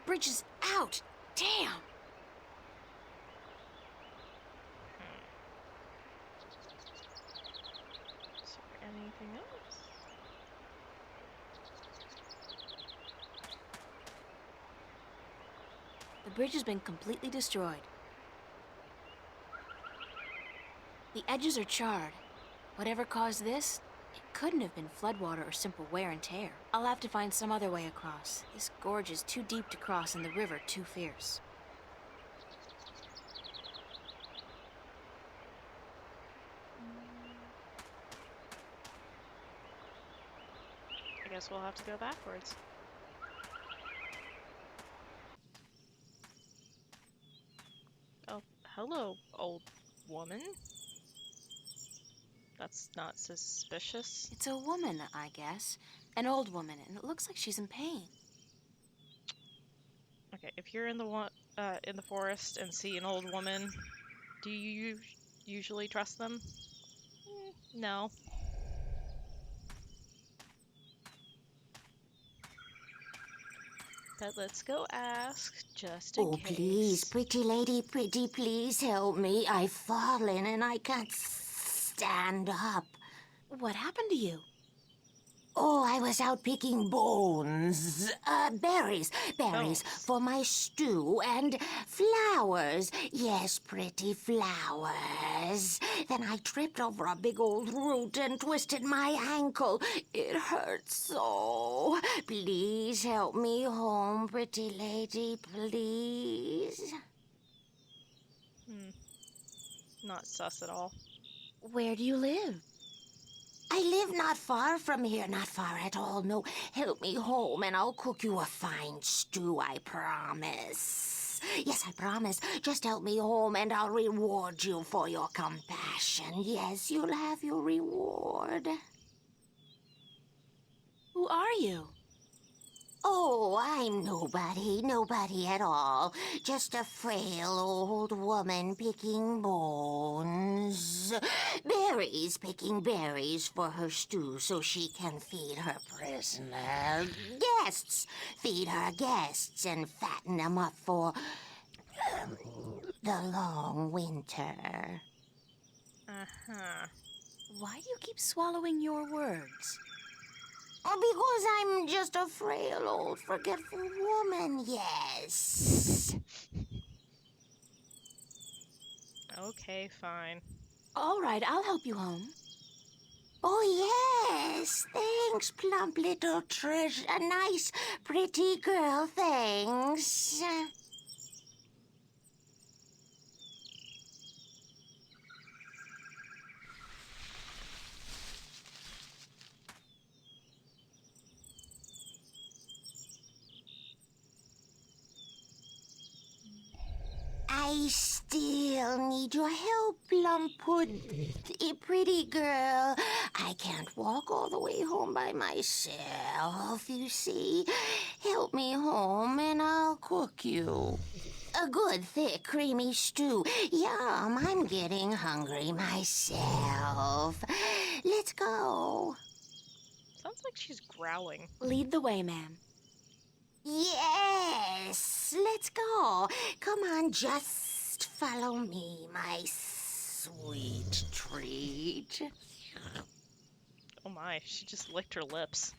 bridge is out! Damn! Is there anything else? The bridge has been completely destroyed. The edges are charred. Whatever caused this, it couldn't have been floodwater or simple wear and tear. I'll have to find some other way across. This gorge is too deep to cross and the river too fierce. I guess we'll have to go backwards. Oh, hello, old woman. That's not suspicious. It's a woman, I guess. An old woman, and it looks like she's in pain. Okay, if you're in the forest and see an old woman, do you usually trust them? No. But let's go ask, just in case. Oh, please, pretty lady, pretty, please help me. I've fallen and I can't stand up. What happened to you? Oh, I was out picking berries for my stew, and flowers. Yes, pretty flowers. Then I tripped over a big old root and twisted my ankle. It hurts so. Please help me home, pretty lady, please. Not sus at all. Where do you live? I live not far from here, not far at all. No, help me home and I'll cook you a fine stew, I promise. Yes, I promise. Just help me home and I'll reward you for your compassion. Yes, you'll have your reward. Who are you? Oh, I'm nobody at all. Just a frail old woman picking bones. Picking berries for her stew so she can feed her prisoner. Guests! Feed her guests and fatten them up for the long winter. Uh-huh. Why do you keep swallowing your words? Oh, because I'm just a frail old forgetful woman, yes. Okay, fine. All right, I'll help you home. Oh, yes. Thanks, plump little treasure. A nice, pretty girl, thanks. I still need your help, Plumpwood. Pretty girl. I can't walk all the way home by myself, you see. Help me home and I'll cook you. A good, thick, creamy stew. Yum, I'm getting hungry myself. Let's go. Sounds like she's growling. Lead the way, ma'am. Yes, let's go. Come on, just follow me, my sweet treat. Oh my, she just licked her lips.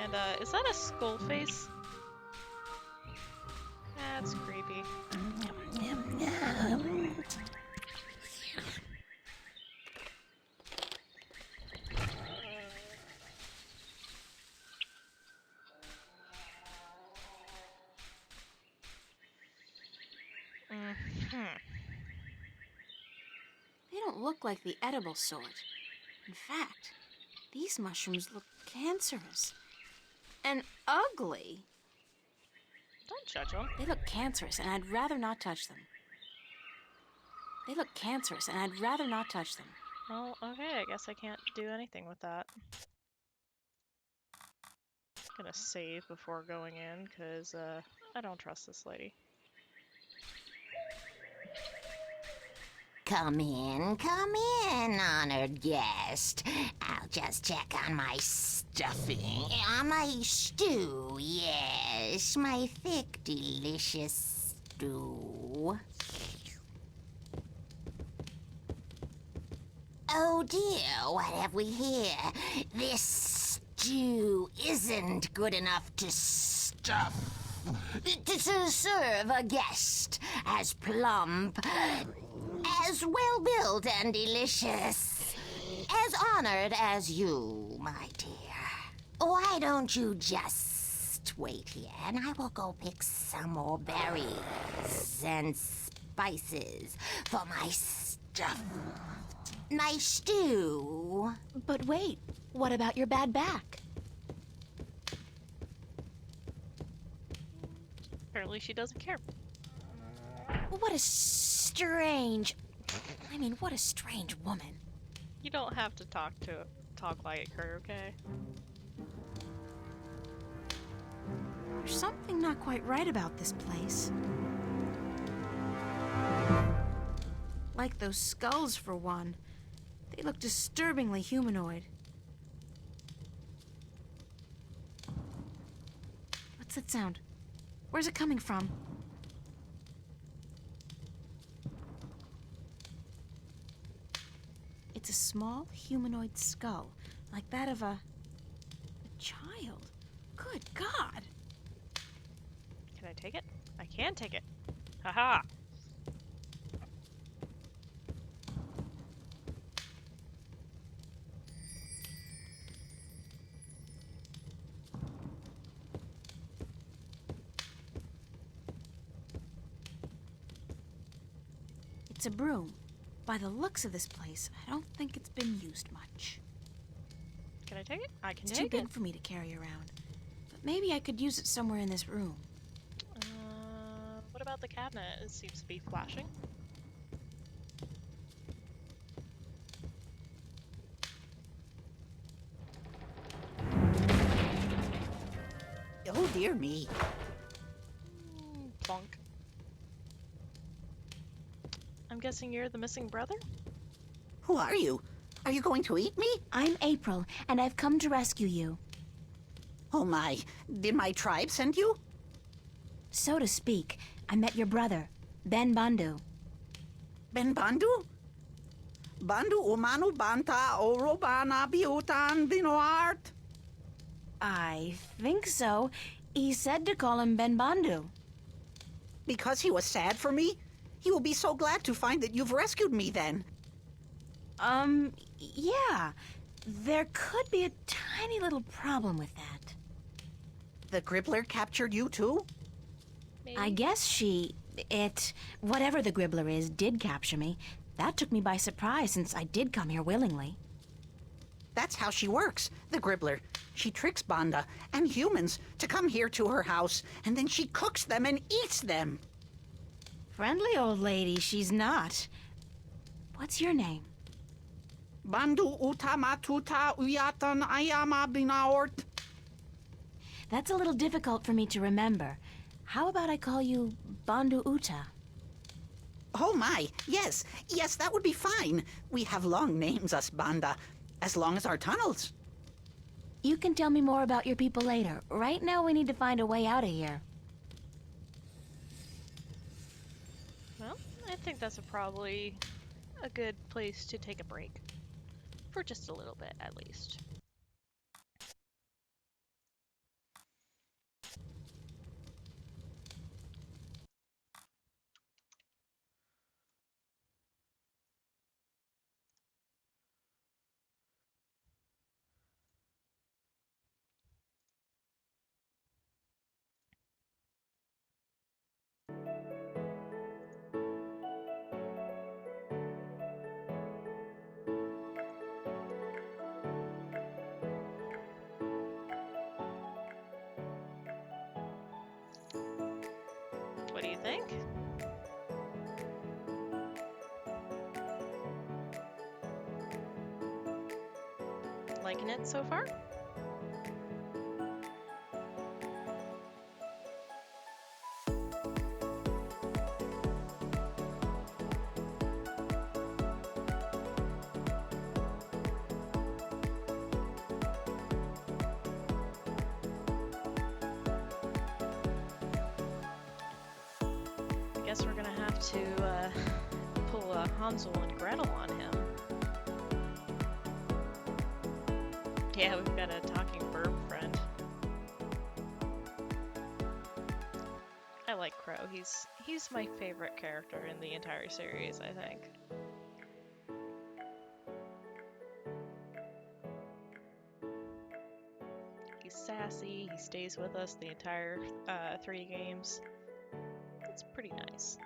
And, is that a skull face? That's creepy. They don't look like the edible sort. In fact, these mushrooms look cancerous. And ugly. Don't judge them. They look cancerous, and I'd rather not touch them. They look cancerous, and I'd rather not touch them. Well, okay, I guess I can't do anything with that. Gonna save before going in, because, I don't trust this lady. Come in, honored guest. I'll just check on my stuffing. On my stew, yes. My thick, delicious stew. Oh dear, what have we here? This stew isn't good enough to stuff. To serve a guest as plump, as well-built and delicious, as honored as you, my dear. Why don't you just wait here, and I will go pick some more berries and spices for my stuff, my stew. But wait, what about your bad back? Apparently she doesn't care. What a strange woman. You don't have to talk like her, okay? There's something not quite right about this place. Like those skulls, for one. They look disturbingly humanoid. What's that sound? Where's it coming from? It's a small humanoid skull, like that of a child. Good God! Can I take it? I can take it. Haha! It's a broom. By the looks of this place, I don't think it's been used much. Can I take it? I can It's take too it. big for me to carry around. But maybe I could use it somewhere in this room. What about the cabinet? It seems to be flashing. dear me. Bonk. I'm guessing you're the missing brother? Who are you? Are you going to eat me? I'm April, and I've come to rescue you. Oh my, did my tribe send you? So to speak, I met your brother, Ben Bandu. Ben Bandu? Bandu umanu banta orobana biutan dinoart? I think so. He said to call him Ben Bandu. Because he was sad for me? He will be so glad to find that you've rescued me then. Yeah. There could be a tiny little problem with that. The Gribbler captured you too? Maybe. I guess whatever the Gribbler is, did capture me. That took me by surprise since I did come here willingly. That's how she works, the Gribbler. She tricks Banda and humans to come here to her house, and then she cooks them and eats them. Friendly old lady, she's not. What's your name? Bandu utamatuta uyatan ayama binaort. That's a little difficult for me to remember. How about I call you Bandu Uta? Oh my, yes, that would be fine. We have long names, us Banda, as long as our tunnels. You can tell me more about your people later. Right now we need to find a way out of here. Well, I think that's probably a good place to take a break. For just a little bit, at least. What do you think? Liking it so far? Guess we're gonna have to pull a Hansel and Gretel on him. Yeah, we've got a talking bird friend. I like Crow. He's my favorite character in the entire series, I think. He's sassy. He stays with us the entire 3 games. It's pretty nice.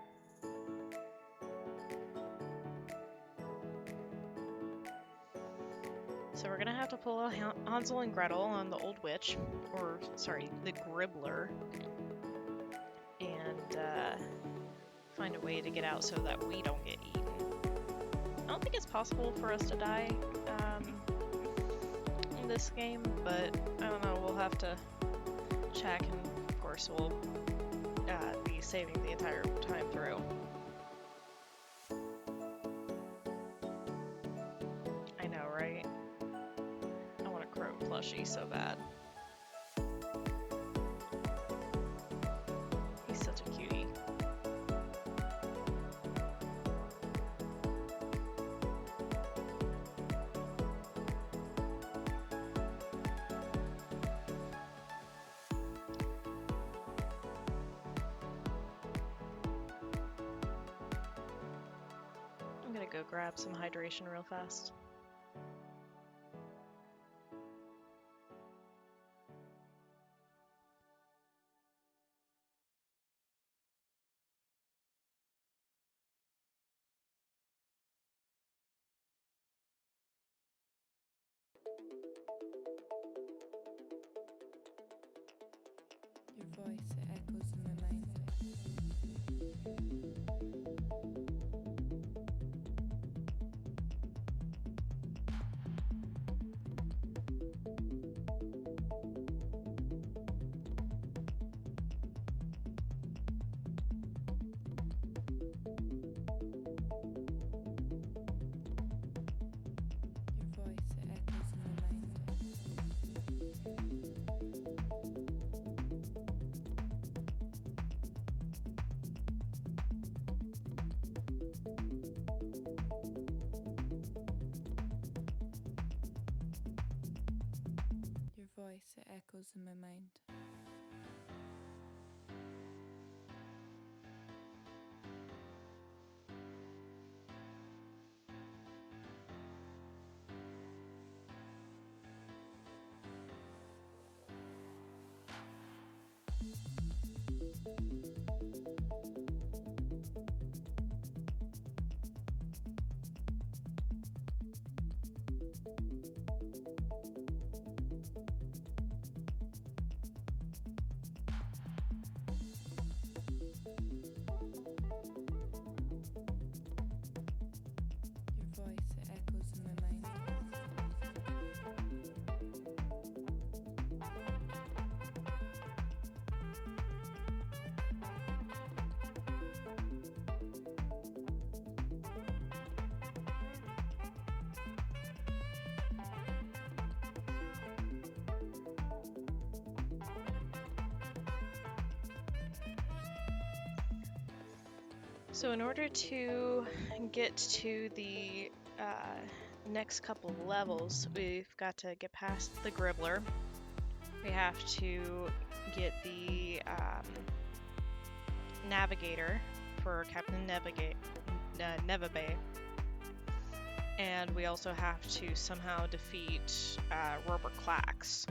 So we're gonna have to pull a Hansel and Gretel on the old witch, or sorry, the Gribbler, and find a way to get out so that we don't get eaten. I don't think it's possible for us to die in this game, but I don't know, we'll have to check, and of course we'll be saving the entire time through. I know, right? I want a Crow plushie so bad. He's such a cutie. I'm gonna go grab some hydration real fast. Your voice, it echoes in my mind. it echoes in my mind. Your voice, it echoes in my mind. So in order to get to the next couple of levels, we've got to get past the Gribbler. We have to get the Navigator for Captain Nevabe. And we also have to somehow defeat Robert Clax,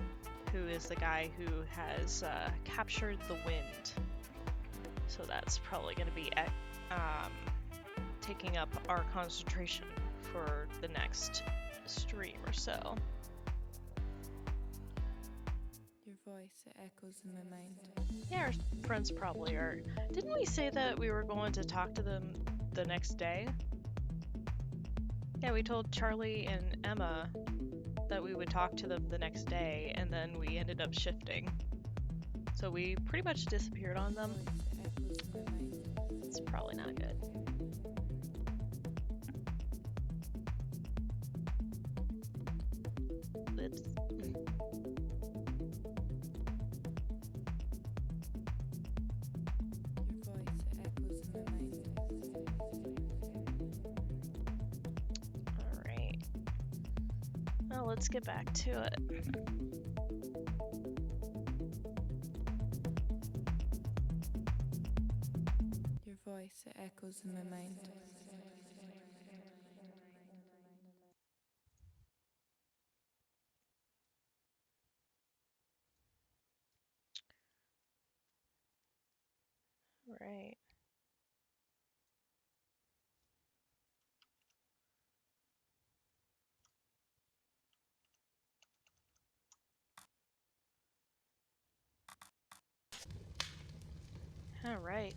who is the guy who has captured the wind. So that's probably going to be taking up our concentration for the next stream or so. Your voice, it echoes in my mind. Yeah, our friends probably are. Didn't we say that we were going to talk to them the next day? Yeah, we told Charlie and Emma that we would talk to them the next day, and then we ended up shifting. So we pretty much disappeared on them. It's probably not good. Oops. Your voice, it echoes in my mind. Alright. Well, let's get back to it. Your voice, it echoes in my mind. Right. All right.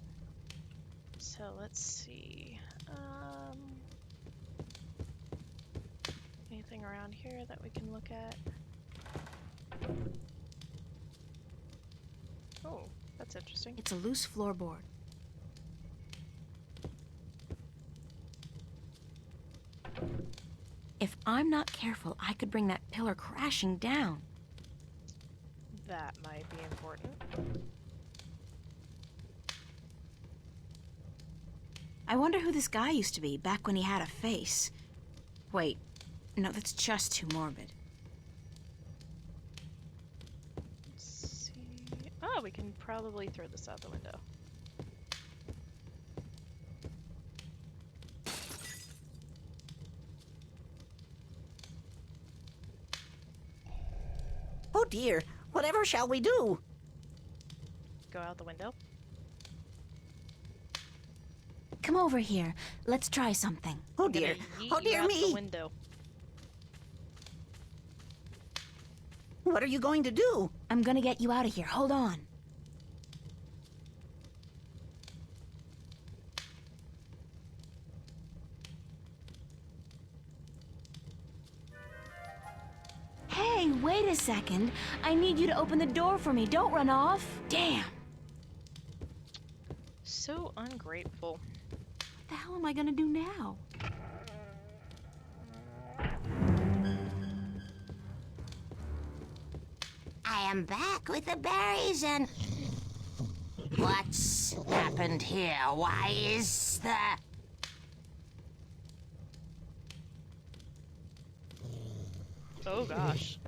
So let's see. Anything around here that we can look at? Oh, that's interesting. It's a loose floorboard. If I'm not careful, I could bring that pillar crashing down. That might be important. I wonder who this guy used to be back when he had a face. Wait, no, that's just too morbid. Let's see. Oh, we can probably throw this out the window. Oh dear, whatever shall we do? Go out the window. Come over here. Let's try something. Oh dear, oh dear me. The window. What are you going to do? I'm gonna get you out of here. Hold on. Hey, wait a second. I need you to open the door for me. Don't run off. Damn. So ungrateful. What the hell am I gonna do now? I am back with the berries and... What's happened here? Why is the... Oh gosh.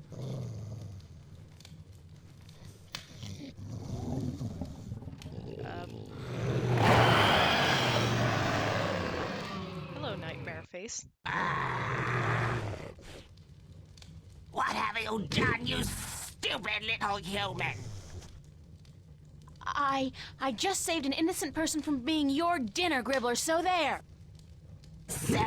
face. What have you done, you stupid little human? I just saved an innocent person from being your dinner, Gribbler, so there. So,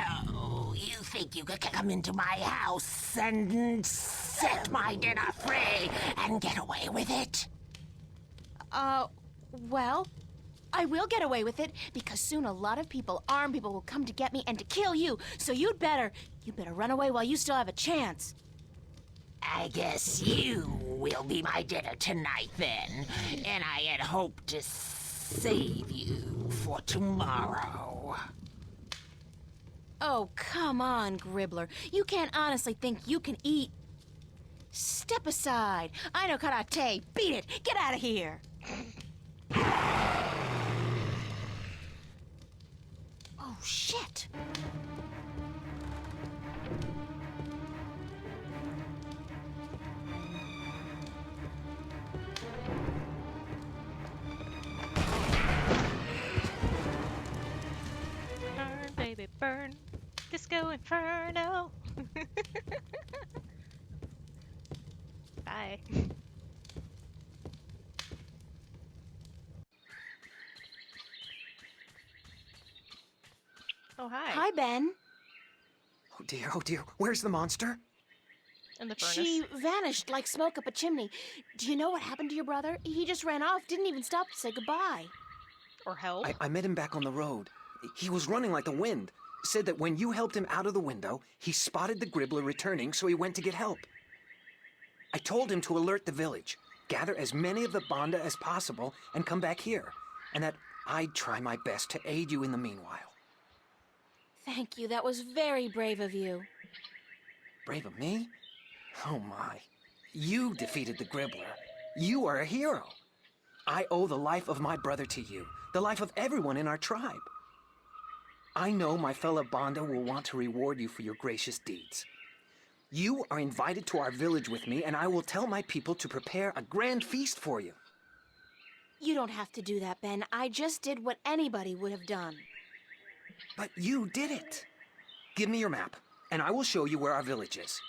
you think you could come into my house and set my dinner free and get away with it? Well, I will get away with it because soon a lot of people, armed people, will come to get me and to kill you. So you better run away while you still have a chance. I guess you will be my dinner tonight then, and I had hoped to save you for tomorrow. Oh, come on, Gribbler. You can't honestly think you can eat... Step aside. I know karate. Beat it. Get out of here. Oh, shit. Burn, baby, burn. Disco Inferno. Bye. Oh, hi. Hi, Ben. Oh dear, where's the monster? In the furnace. She vanished like smoke up a chimney. Do you know what happened to your brother? He just ran off, didn't even stop to say goodbye. Or help. I met him back on the road. He was running like the wind. Said that when you helped him out of the window, he spotted the Gribbler returning, so he went to get help. I told him to alert the village, gather as many of the Banda as possible, and come back here, and that I'd try my best to aid you in the meanwhile. Thank you. That was very brave of you. Brave of me? Oh my. You defeated the Gribbler. You are a hero. I owe the life of my brother to you, the life of everyone in our tribe. I know my fellow Banda will want to reward you for your gracious deeds. You are invited to our village with me, and I will tell my people to prepare a grand feast for you. You don't have to do that, Ben. I just did what anybody would have done. But you did it. Give me your map, and I will show you where our village is.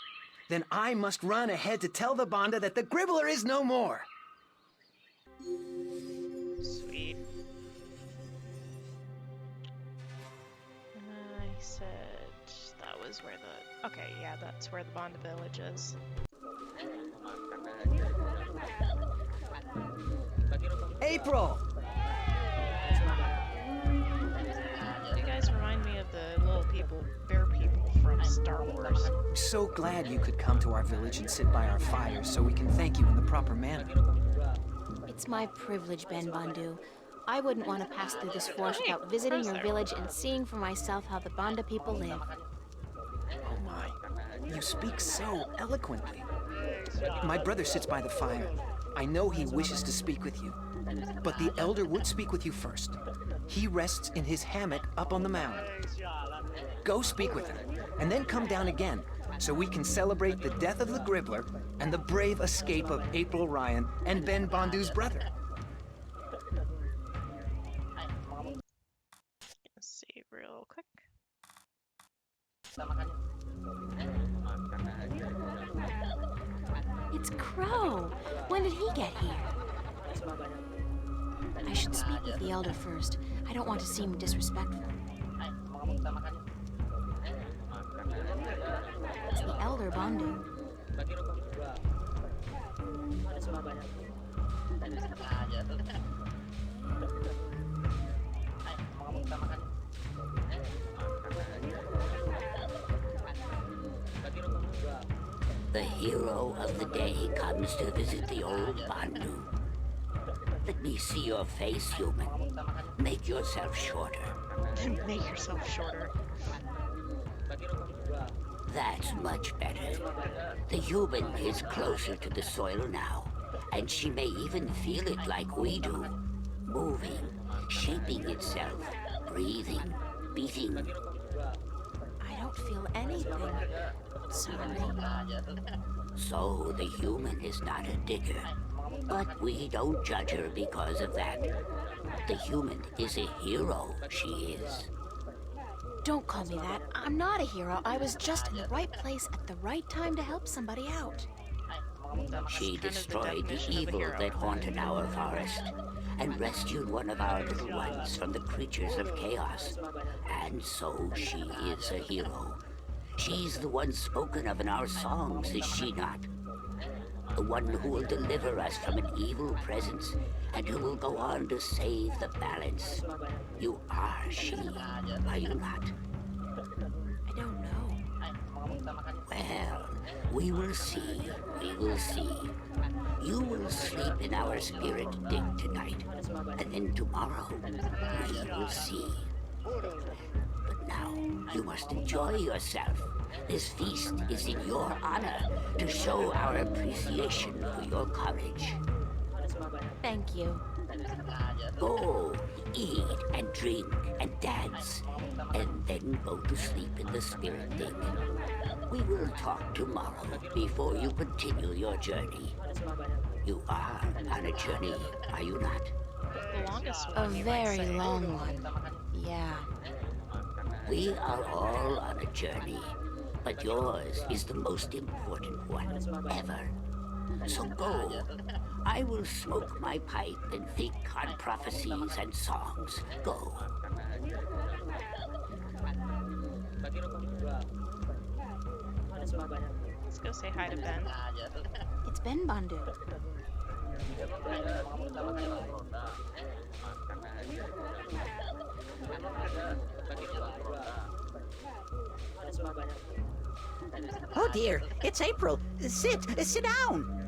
Then I must run ahead to tell the Banda that the Gribbler is no more. Sweet. I said that was where the... Okay, yeah, that's where the Banda village is. April! You guys remind me of the little people, bear people from Star Wars. I'm so glad you could come to our village and sit by our fire so we can thank you in the proper manner. It's my privilege, Ben Bandu. I wouldn't want to pass through this forest without visiting your village and seeing for myself how the Banda people live. Oh my, you speak so eloquently. My brother sits by the fire. I know he wishes to speak with you, but the elder would speak with you first. He rests in his hammock up on the mound. Go speak with him, and then come down again, so we can celebrate the death of the Gribbler and the brave escape of April Ryan and Ben Bandu's brother. Let's see real quick. It's Crow. When did he get here? I should speak with the elder first. I don't want to seem disrespectful. It's the elder Bandu. The hero of the day comes to visit the old Bandu. Let me see your face, human. Make yourself shorter. Make yourself shorter. That's much better. The human is closer to the soil now, and she may even feel it like we do. Moving, shaping itself, breathing, beating. I don't feel anything. Sorry. So the human is not a digger. But we don't judge her because of that. The human is a hero, she is. Don't call me that. I'm not a hero. I was just in the right place at the right time to help somebody out. She destroyed the evil that haunted our forest and rescued one of our little ones from the creatures of chaos. And so she is a hero. She's the one spoken of in our songs, is she not? The one who will deliver us from an evil presence and who will go on to save the balance. You are she, are you not? I don't know. Well, we will see, we will see. You will sleep in our spirit dig tonight, and then tomorrow we will see. But now, you must enjoy yourself. This feast is in your honor to show our appreciation for your courage. Thank you. Go, eat and drink and dance, and then go to sleep in the spirit dig. We will talk tomorrow before you continue your journey. You are on a journey, are you not? The longest A one. you might very say. long one. Yeah. We are all on a journey, but yours is the most important one ever. So go. I will smoke my pipe and think on prophecies and songs. Go. Let's go say hi to Ben. It's Ben Bandu. Oh dear, it's April. Sit down.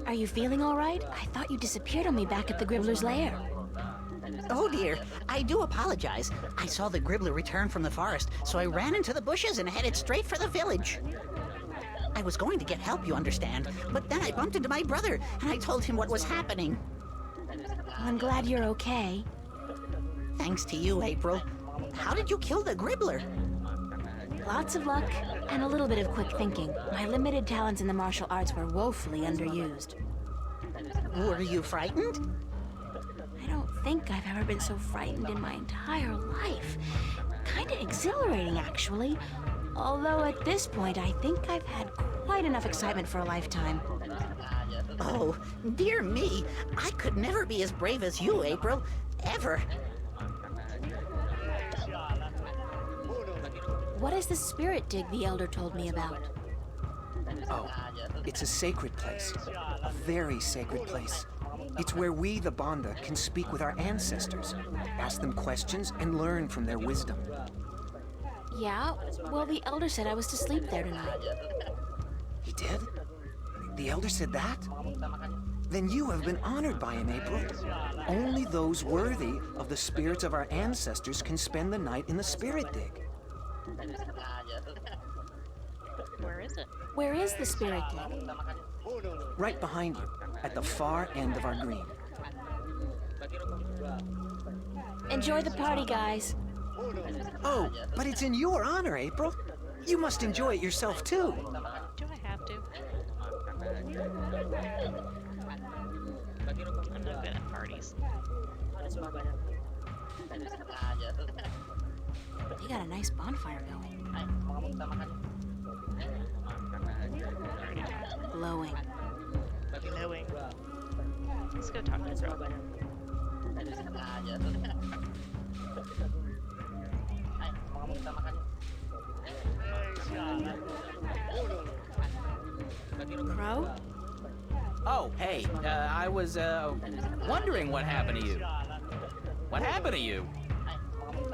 Are you feeling all right? I thought you disappeared on me back at the Gribbler's lair. Oh dear, I do apologize. I saw the Gribbler return from the forest, so I ran into the bushes and headed straight for the village. I was going to get help, you understand, but then I bumped into my brother and I told him what was happening. I'm glad you're okay. Thanks to you, April. How did you kill the Gribbler? Lots of luck and a little bit of quick thinking. My limited talents in the martial arts were woefully underused. Were you frightened? I don't think I've ever been so frightened in my entire life. Kinda exhilarating, actually. Although at this point, I think I've had quite enough excitement for a lifetime. Oh, dear me. I could never be as brave as you, April. Ever. What is the spirit dig the Elder told me about? Oh, it's a sacred place. A very sacred place. It's where we, the Banda, can speak with our ancestors, ask them questions, and learn from their wisdom. Yeah? Well, the Elder said I was to sleep there tonight. He did? The Elder said that? Then you have been honored by him, April. Only those worthy of the spirits of our ancestors can spend the night in the spirit dig. Where is it? Where is the spirit dig? Right behind you, at the far end of our green. Enjoy the party, guys. Oh, but it's in your honor, April. You must enjoy it yourself, too. Do I have to? I'm not good at parties. They got a nice bonfire going. Glowing. Glowing. Let's go talk to Crow. Crow? Oh, hey, I was, wondering what happened to you. What happened to you?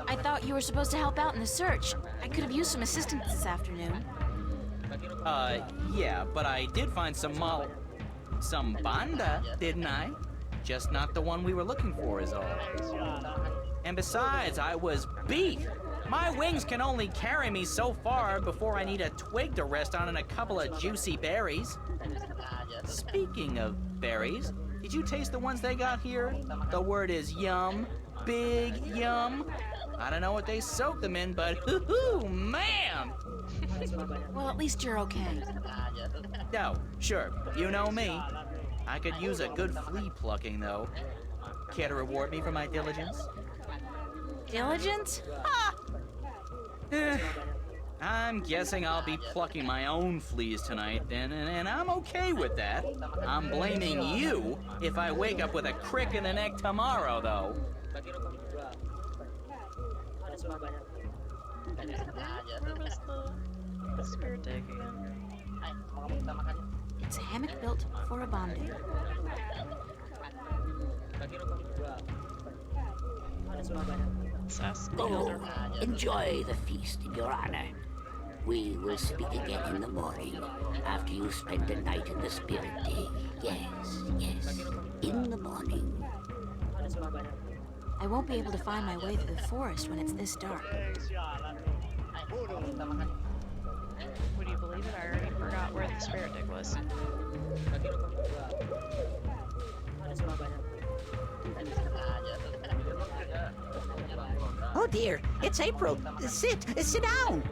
I thought you were supposed to help out in the search. I could have used some assistance this afternoon. Yeah, but I did find some Banda, didn't I? Just not the one we were looking for is all. And besides, I was beat. My wings can only carry me so far before I need a twig to rest on and a couple of juicy berries. Speaking of berries, did you taste the ones they got here? The word is yum. Big yum. I don't know what they soak them in, but hoo-hoo, man! Well, at least you're okay. No, sure, you know me. I could use a good flea plucking, though. Care to reward me for my diligence? Diligence? I'm guessing I'll be plucking my own fleas tonight then, and I'm okay with that. I'm blaming you if I wake up with a crick in the neck tomorrow, though. Where was the spirit dig again? It's a hammock built for a Bandu. Enjoy the feast, Your Honor. We will speak again in the morning, after you spend a night in the spirit dig. Yes, yes, in the morning. I won't be able to find my way through the forest when it's this dark. Would you believe it? I already forgot where the spirit dig was. Oh dear, it's April. Sit down.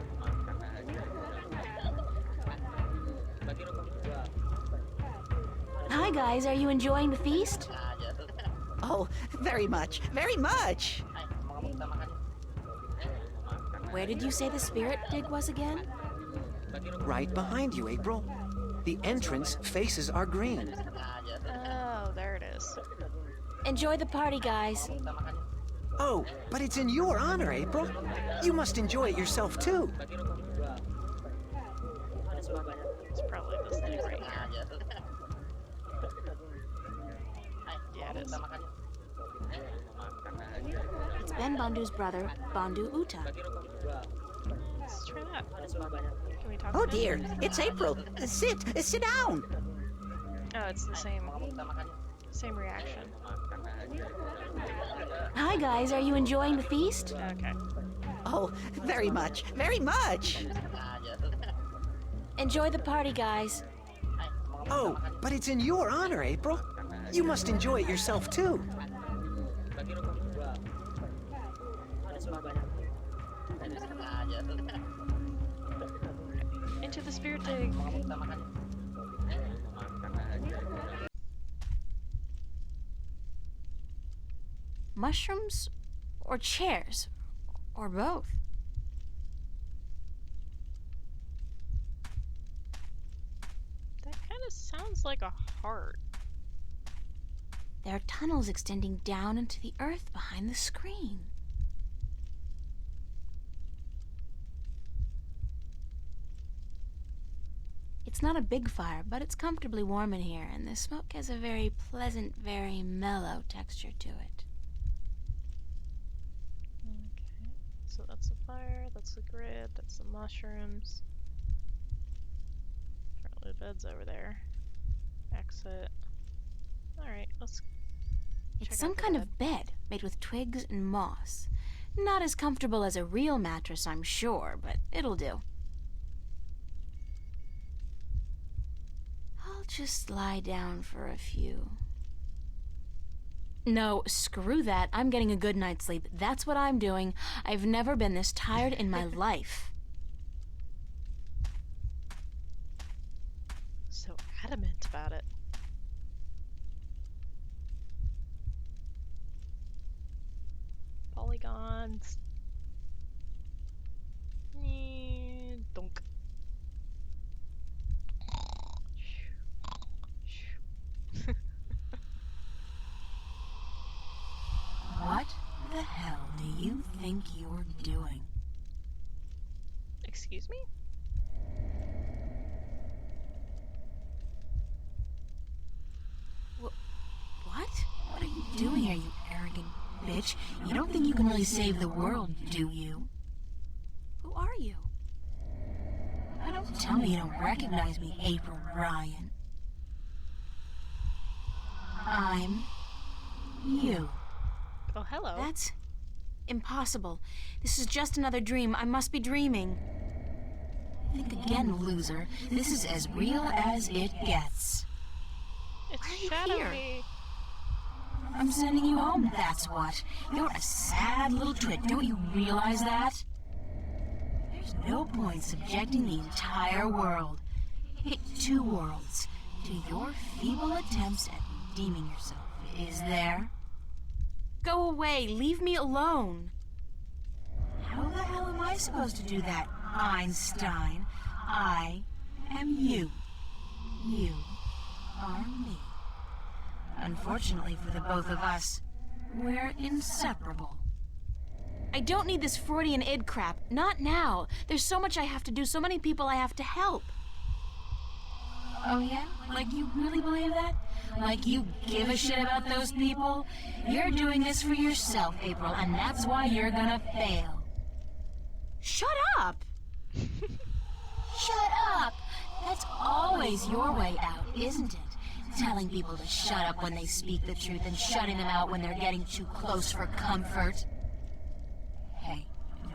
Hi guys, are you enjoying the feast? Oh, very much, very much. Where did you say the spirit dig was again? Right behind you, April. The entrance faces our green. Oh, there it is. Enjoy the party, guys. Oh, but it's in your honor, April. You must enjoy it yourself, too. It's probably this thing right here. Yeah, it is. It's Ben Bandu's brother, Bandu Uta. Let's try that. Can we talk Oh to dear, him? it's April. Sit down. Oh, it's the same reaction. Hi guys, are you enjoying the feast? Okay. Oh, very much, very much. Enjoy the party, guys. Oh, but it's in your honor, April. You must enjoy it yourself, too. Into the spirit dig. Mushrooms or chairs? Or both? That kind of sounds like a heart. There are tunnels extending down into the earth behind the screen. It's not a big fire, but it's comfortably warm in here, and the smoke has a very pleasant, very mellow texture to it. Okay, so that's the fire, that's the grid, that's the mushrooms. Apparently the bed's over there. Exit. Alright, let's check It's some out the kind bed. of bed made with twigs and moss. Not as comfortable as a real mattress, I'm sure, but it'll do. I'll just lie down for a few. No, screw that. I'm getting a good night's sleep. That's what I'm doing. I've never been this tired in my life. So adamant about it. Polygons. Dunk. What the hell do you think you're doing? Excuse me? What? What are you doing here, you arrogant bitch? You don't think you can really save the world, do you? Who are you? Don't tell me you don't recognize me, April Ryan. I'm you. Oh, hello. That's impossible. This is just another dream. I must be dreaming. Think again, loser. This is as real as it gets. It's Why are you shadowy. here? I'm sending you home, that's what. You're a sad little twit, don't you realize that? There's no point subjecting the entire world, two worlds, to your feeble attempts at redeeming yourself, is there? go away. Leave me alone. How the hell am I supposed to do that, Einstein? I am you. You are me. Unfortunately for the both of us, we're inseparable. I don't need this Freudian id crap. Not now. There's so much I have to do, so many people I have to help. Oh yeah? Like you really believe that? Like you give a shit about those people? You're doing this for yourself, April, and that's why you're gonna fail. Shut up! Shut up! That's always your way out, isn't it? Telling people to shut up when they speak the truth and shutting them out when they're getting too close for comfort. Hey,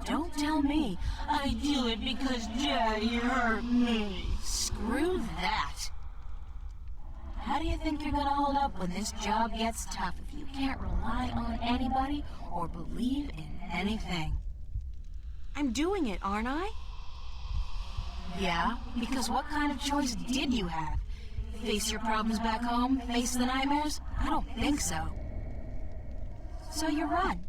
don't tell me I do it because Daddy hurt me. Screw that. How do you think you're gonna hold up when this job gets tough if you can't rely on anybody or believe in anything? I'm doing it, aren't I? Yeah, because what kind of choice did you have? Face your problems back home? Face the nightmares? I don't think so. So you run,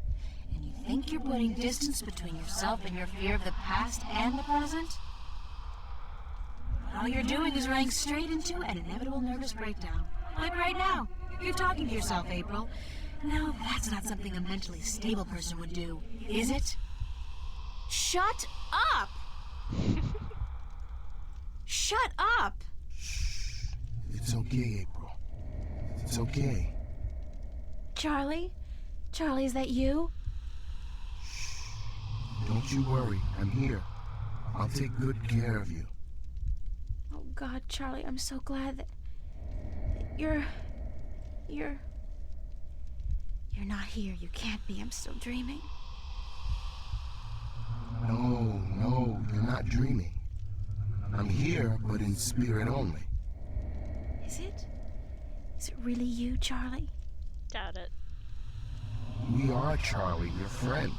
and you think you're putting distance between yourself and your fear of the past and the present? All you're doing is running straight into an inevitable nervous breakdown. Like right now. You're talking to yourself, April. No, that's not something a mentally stable person would do, is it? Shut up! Shut up! It's okay, April. It's okay. Charlie? Charlie, is that you? Don't you worry. I'm here. I'll take good care of you. Oh, God, Charlie, I'm so glad that you're not here. You can't be. I'm still dreaming. No, you're not dreaming. I'm here, but in spirit only. Is it? Is it really you, Charlie? Doubt it. We are Charlie, your friend.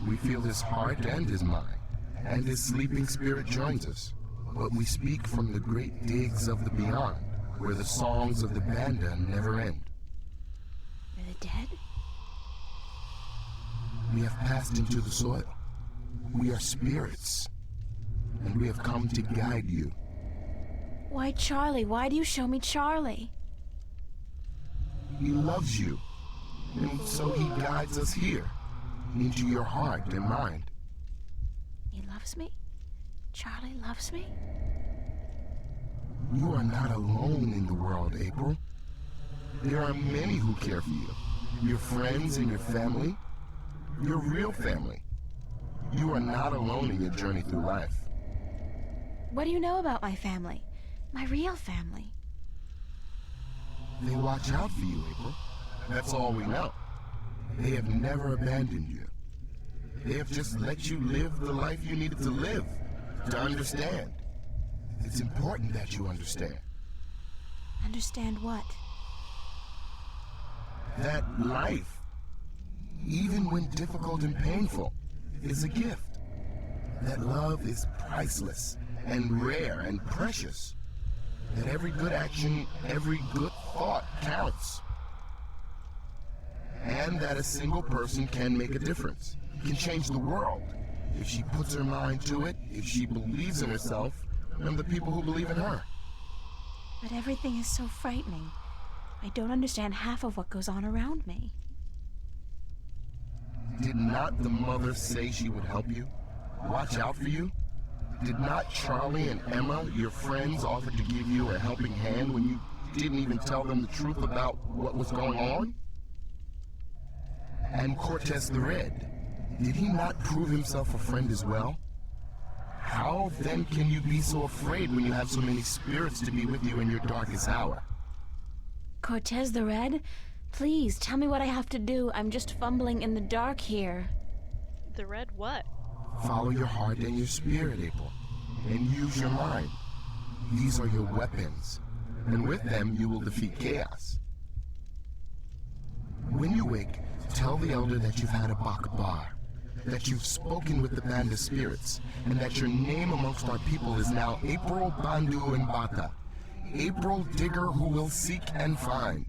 We feel his heart and his mind, and his sleeping spirit joins us. But we speak from the great digs of the beyond, where the songs of the banda never end. Are the dead? We have passed into the soil. We are spirits, and we have come to guide you. Why, Charlie? Why do you show me Charlie? He loves you, and so he guides us here, into your heart and mind. He loves me? Charlie loves me? You are not alone in the world, April. There are many who care for you. Your friends and your family. Your real family. You are not alone in your journey through life. What do you know about my family? My real family? They watch out for you, April. That's all we know. They have never abandoned you. They have just let you live the life you needed to live, to understand. It's important that you understand. Understand what? That life, even when difficult and painful, is a gift. That love is priceless and rare and precious. That every good action, every good thought counts. And that a single person can make a difference, can change the world, if she puts her mind to it, if she believes in herself, and the people who believe in her. But everything is so frightening. I don't understand half of what goes on around me. Did not the mother say she would help you? Watch out for you? Did not Charlie and Emma, your friends, offer to give you a helping hand when you didn't even tell them the truth about what was going on? And Cortez the Red, did he not prove himself a friend as well? How then can you be so afraid when you have so many spirits to be with you in your darkest hour? Cortez the Red? Please, tell me what I have to do. I'm just fumbling in the dark here. The Red what? Follow your heart and your spirit, April, and use your mind. These are your weapons, and with them you will defeat chaos. When you wake, tell the elder that you've had a Bakbar, that you've spoken with the band of spirits, and that your name amongst our people is now April Bandu and Bata, April Digger who will seek and find.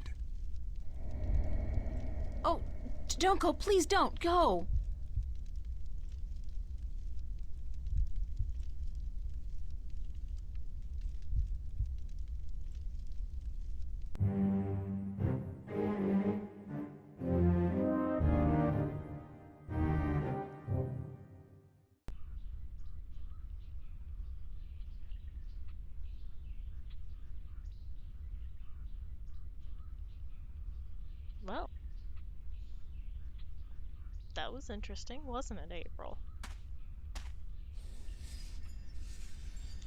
Oh, Don't go, please don't go. Well, that was interesting, wasn't it, April?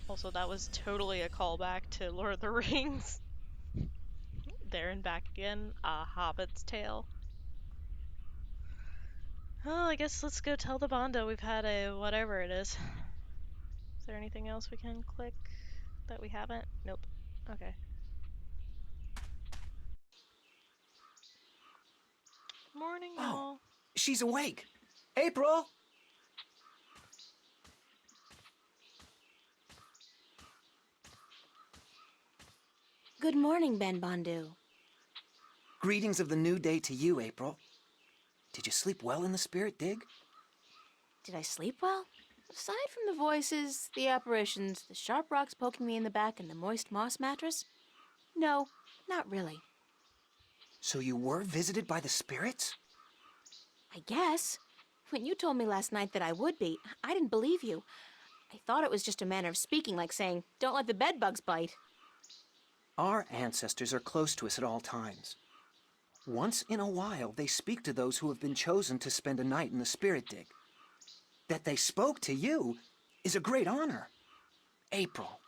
Also, that was totally a callback to Lord of the Rings. There and back again, A Hobbit's Tale. Well, I guess let's go tell the Bondo we've had a whatever it is. Is there anything else we can click that we haven't? Nope. Okay. Morning, y'all. She's awake. April! Good morning, Ben Bondu. Greetings of the new day to you, April. Did you sleep well in the spirit dig? Did I sleep well? Aside from the voices, the apparitions, the sharp rocks poking me in the back, and the moist moss mattress? No, not really. So you were visited by the spirits? I guess. When you told me last night that I would be, I didn't believe you. I thought it was just a manner of speaking, like saying, don't let the bedbugs bite. Our ancestors are close to us at all times. Once in a while, they speak to those who have been chosen to spend a night in the spirit dig. That they spoke to you is a great honor. April,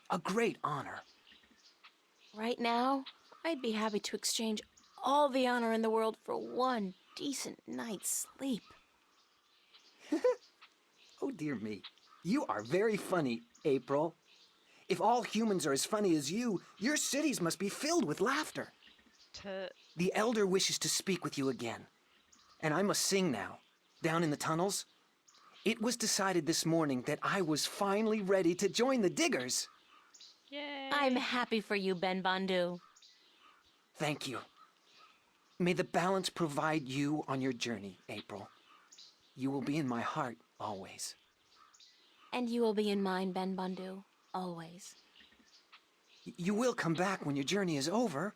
a great honor. Right now, I'd be happy to exchange all the honor in the world for one decent night's sleep. Oh, dear me. You are very funny, April. If all humans are as funny as you, your cities must be filled with laughter. The Elder wishes to speak with you again. And I must sing now. Down in the tunnels, it was decided this morning that I was finally ready to join the diggers. Yay! I'm happy for you, Ben Bondu. Thank you. May the balance provide you on your journey, April. You will be in my heart always. And you will be in mine, Ben Bondu, always. You will come back when your journey is over.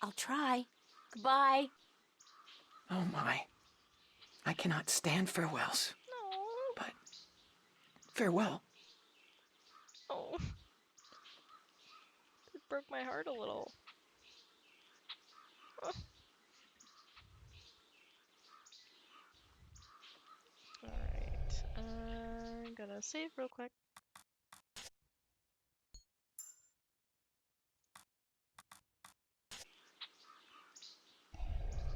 I'll try. Goodbye. Oh my. I cannot stand farewells. No. But farewell. Oh. It broke my heart a little. Oh. Alright. I'm gonna save real quick.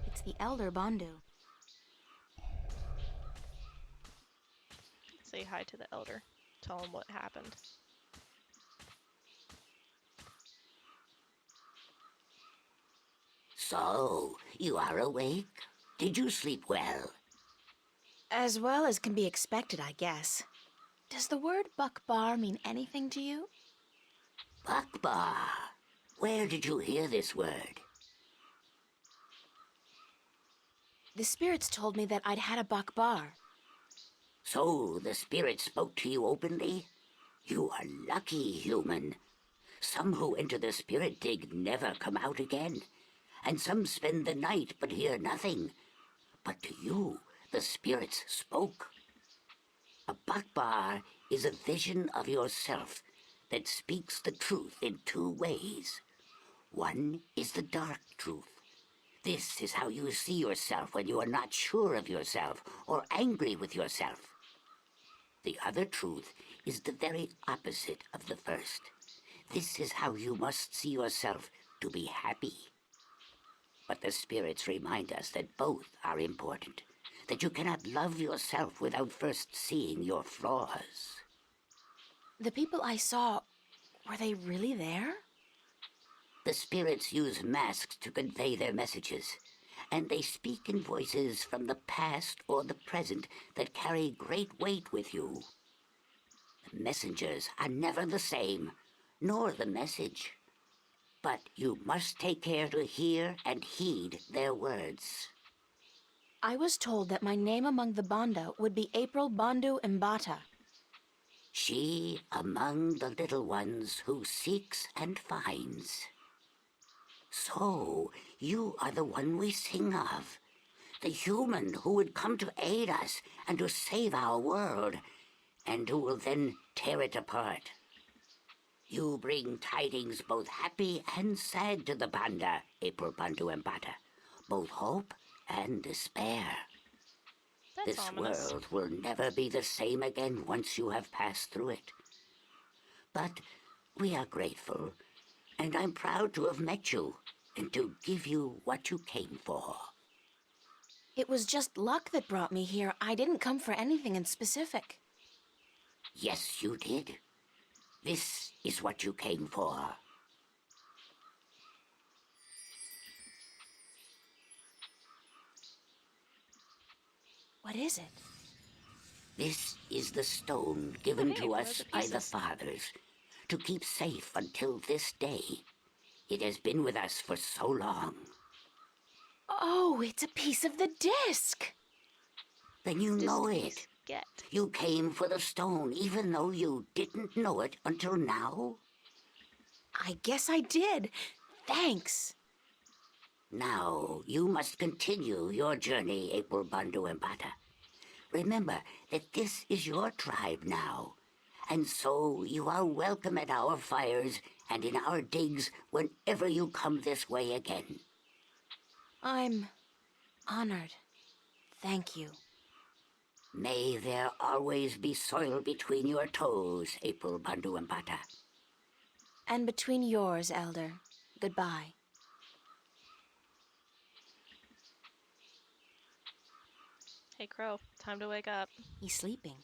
It's the Elder Bondu. Say hi to the Elder. Tell him what happened. So, you are awake? Did you sleep well? As well as can be expected, I guess. Does the word Bakbar mean anything to you? Bakbar? Where did you hear this word? The spirits told me that I'd had a Bakbar. So, the spirit spoke to you openly? You are lucky, human. Some who enter the spirit dig never come out again, and some spend the night but hear nothing. But to you, the spirits spoke. A Bakbar is a vision of yourself that speaks the truth in two ways. One is the dark truth. This is how you see yourself when you are not sure of yourself or angry with yourself. The other truth is the very opposite of the first. This is how you must see yourself to be happy. But the spirits remind us that both are important, that you cannot love yourself without first seeing your flaws. The people I saw, were they really there? The spirits use masks to convey their messages, and they speak in voices from the past or the present that carry great weight with you. The messengers are never the same, nor the message. But you must take care to hear and heed their words. I was told that my name among the Bando would be April Bandu Mbata. She among the little ones who seeks and finds. So, you are the one we sing of. The human who would come to aid us and to save our world, and who will then tear it apart. You bring tidings both happy and sad to the Banda, April Bandu Mbata. Both hope and despair. That's This ominous. world will never be the same again once you have passed through it. But we are grateful, and I'm proud to have met you and to give you what you came for. It was just luck that brought me here. I didn't come for anything in specific. Yes, you did. This is what you came for. What is it? This is the stone given Hey, to one of us the by the pieces. fathers to keep safe until this day. It has been with us for so long. Oh, it's a piece of the disc. Then you know it. Get. You came for the stone even though you didn't know it until now? I guess I did. Thanks. Now, you must continue your journey, April Bandu Mbata. Remember that this is your tribe now, and so you are welcome at our fires and in our digs whenever you come this way again. I'm honored. Thank you. May there always be soil between your toes, April Bandu Mbata. And between yours, Elder. Goodbye. Hey, Crow. Time to wake up. He's sleeping.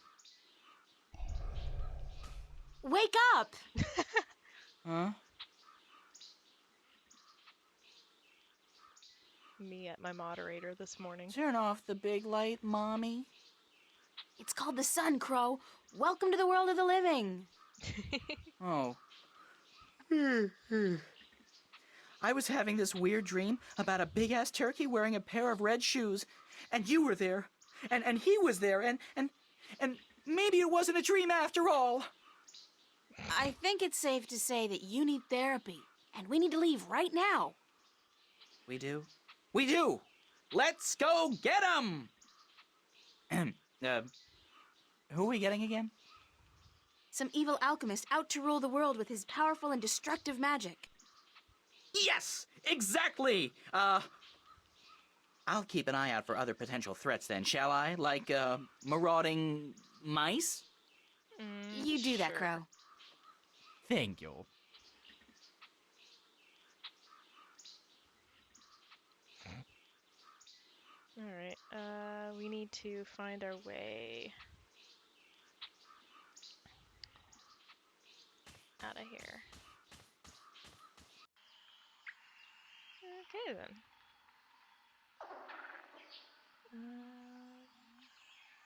Wake up! Huh? Me at my moderator this morning. Turn off the big light, Mommy. It's called the sun, Crow. Welcome to the world of the living. Oh. I was having this weird dream about a big-ass turkey wearing a pair of red shoes, and you were there, and he was there, and maybe it wasn't a dream after all. I think it's safe to say that you need therapy, and we need to leave right now. We do? We do! Let's go get 'em! Who are we getting again? Some evil alchemist out to rule the world with his powerful and destructive magic. Yes! Exactly! I'll keep an eye out for other potential threats then, shall I? Like, marauding mice? You do that, Crow. Thank you. Alright, we need to find our way out of here. Okay then.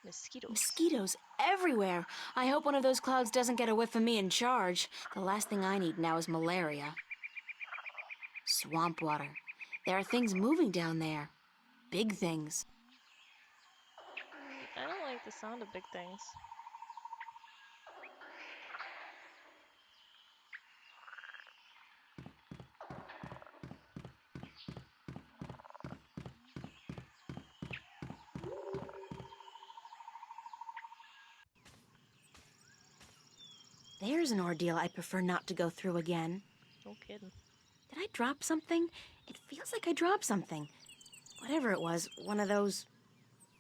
Mosquitoes. Mosquitoes everywhere. I hope one of those clouds doesn't get a whiff of me in charge. The last thing I need now is malaria. Swamp water. There are things moving down there. Big things. I don't like the sound of big things. There's an ordeal I prefer not to go through again. No kidding. Did I drop something? It feels like I dropped something. Whatever it was, one of those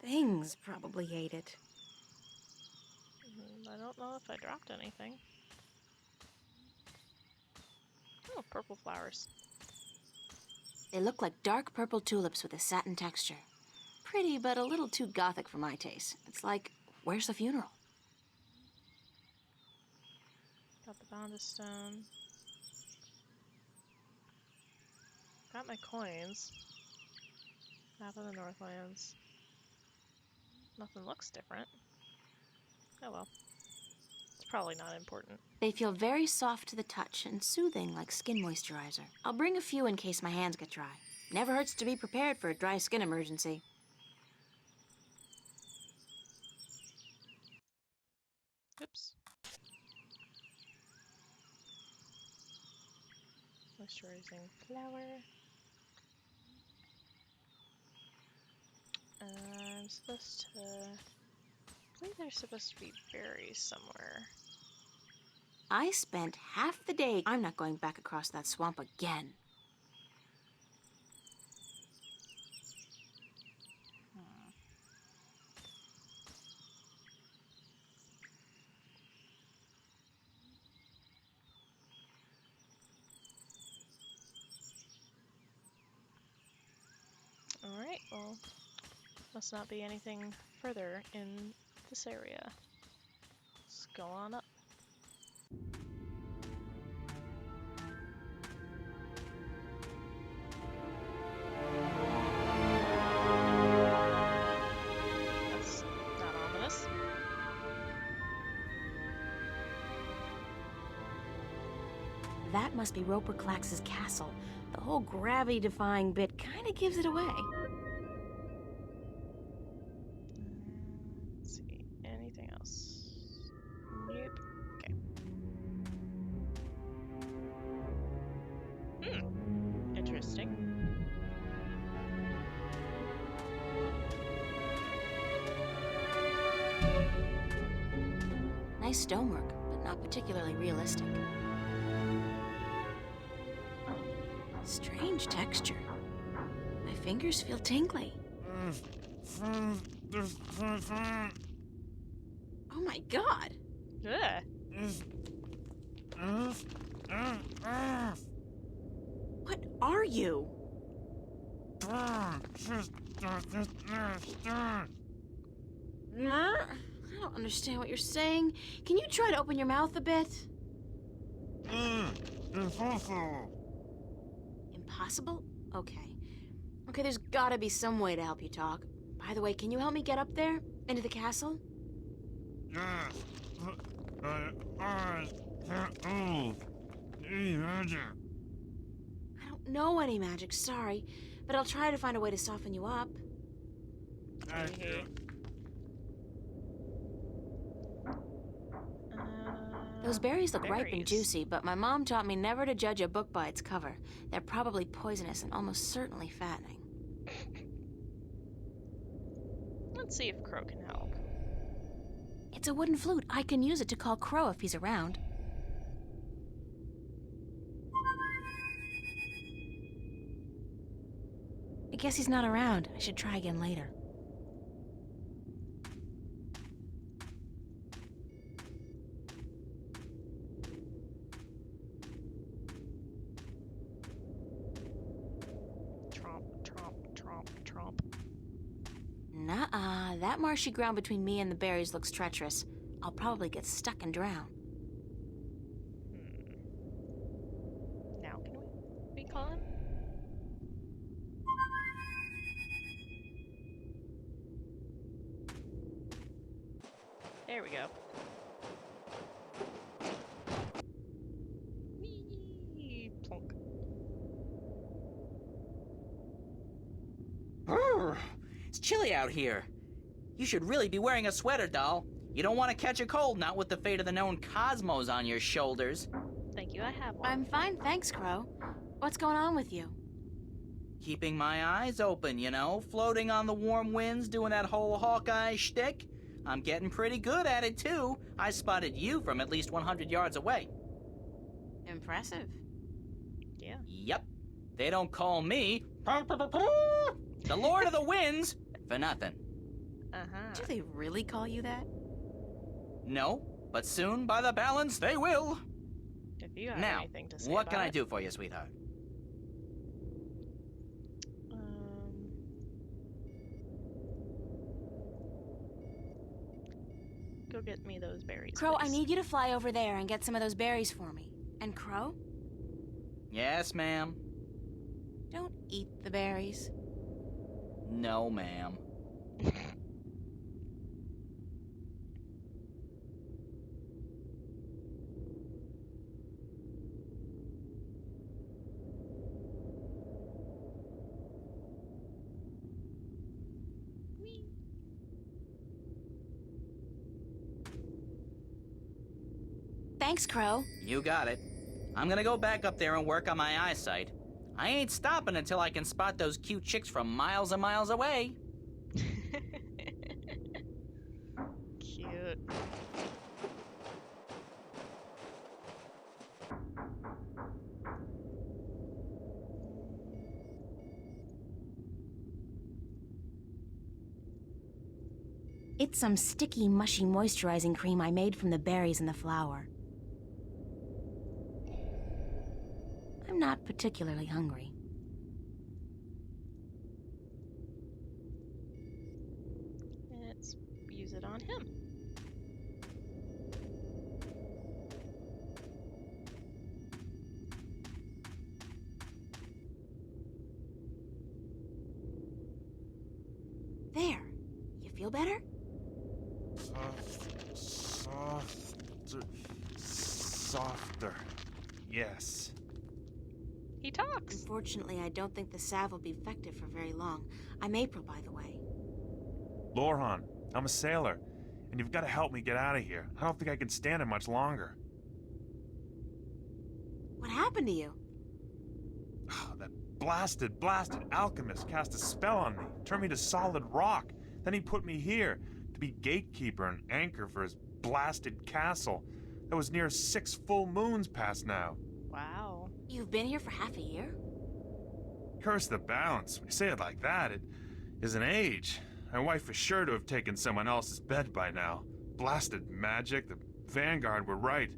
things probably ate it. I don't know if I dropped anything. Oh, purple flowers. They look like dark purple tulips with a satin texture. Pretty, but a little too gothic for my taste. It's like, where's the funeral? Got the Boundus Stone. Got my coins. Map of the Northlands. Nothing looks different. Oh well. It's probably not important. They feel very soft to the touch and soothing like skin moisturizer. I'll bring a few in case my hands get dry. Never hurts to be prepared for a dry skin emergency. Oops. Moisturizing flower. I'm supposed to... I believe there's supposed to be berries somewhere. I spent half the day. I'm not going back across that swamp again. Alright, well, must not be anything further in this area. Let's go on up. That's not ominous. That must be Roper Clax's castle. The whole gravity-defying bit kind of gives it away. Let's see, anything else? Nope. Okay. Interesting. Nice stonework, but not particularly realistic. Strange texture. My fingers feel tingly. Oh my god! What are you? I don't understand what you're saying. Can you try to open your mouth a bit? Impossible? Okay. Okay, there's gotta be some way to help you talk. By the way, can you help me get up there? Into the castle? Yes, but my eyes can't move. Any magic? I don't know any magic, sorry. But I'll try to find a way to soften you up. Thank you. Those berries look ripe and juicy, but my mom taught me never to judge a book by its cover. They're probably poisonous and almost certainly fattening. Let's see if Crow can help. It's a wooden flute. I can use it to call Crow if he's around. I guess he's not around. I should try again later. Nuh-uh. That marshy ground between me and the berries looks treacherous. I'll probably get stuck and drown. Now can we call him? There we go. Whee! Plonk. It's chilly out here. You should really be wearing a sweater, doll. You don't want to catch a cold, not with the fate of the known cosmos on your shoulders. Thank you, I have one. I'm fine, thanks, Crow. What's going on with you? Keeping my eyes open, you know, floating on the warm winds, doing that whole Hawkeye shtick. I'm getting pretty good at it, too. I spotted you from at least 100 yards away. Impressive. Yeah. Yep. They don't call me the Lord of the Winds for nothing. Do they really call you that? No, but soon, by the balance, they will. If you have Now, anything to say what about can I it. do for you, sweetheart? Go get me those berries, Crow, please. I need you to fly over there and get some of those berries for me. And Crow, Yes, ma'am. don't eat the berries. No, ma'am. Thanks, Crow. You got it. I'm gonna go back up there and work on my eyesight. I ain't stopping until I can spot those cute chicks from miles and miles away. Cute. It's some sticky, mushy moisturizing cream I made from the berries in the flower. I'm not particularly hungry. Let's use it on him. There. You feel better? Softer. Yes. He talks. Unfortunately, I don't think the salve will be effective for very long. I'm April, by the way. Lorhan, I'm a sailor, and you've got to help me get out of here. I don't think I can stand it much longer. What happened to you? That blasted alchemist cast a spell on me, turned me to solid rock. Then he put me here to be gatekeeper and anchor for his blasted castle that was near 6 full moons past now. Wow. You've been here for half a year? Curse the balance. When you say it like that, it is an age. My wife is sure to have taken someone else's bed by now. Blasted magic. The Vanguard were right.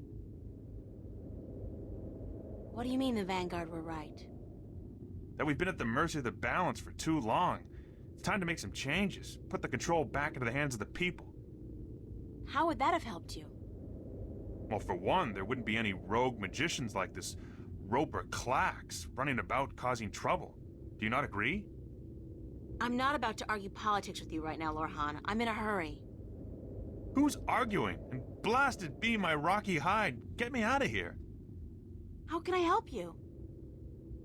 What do you mean the Vanguard were right? That we've been at the mercy of the balance for too long. It's time to make some changes. Put the control back into the hands of the people. How would that have helped you? Well, for one, there wouldn't be any rogue magicians like this Roper Clax running about causing trouble. Do you not agree? I'm not about to argue politics with you right now, Lorhan. I'm in a hurry. Who's arguing? And blasted be my rocky hide. Get me out of here. How can I help you?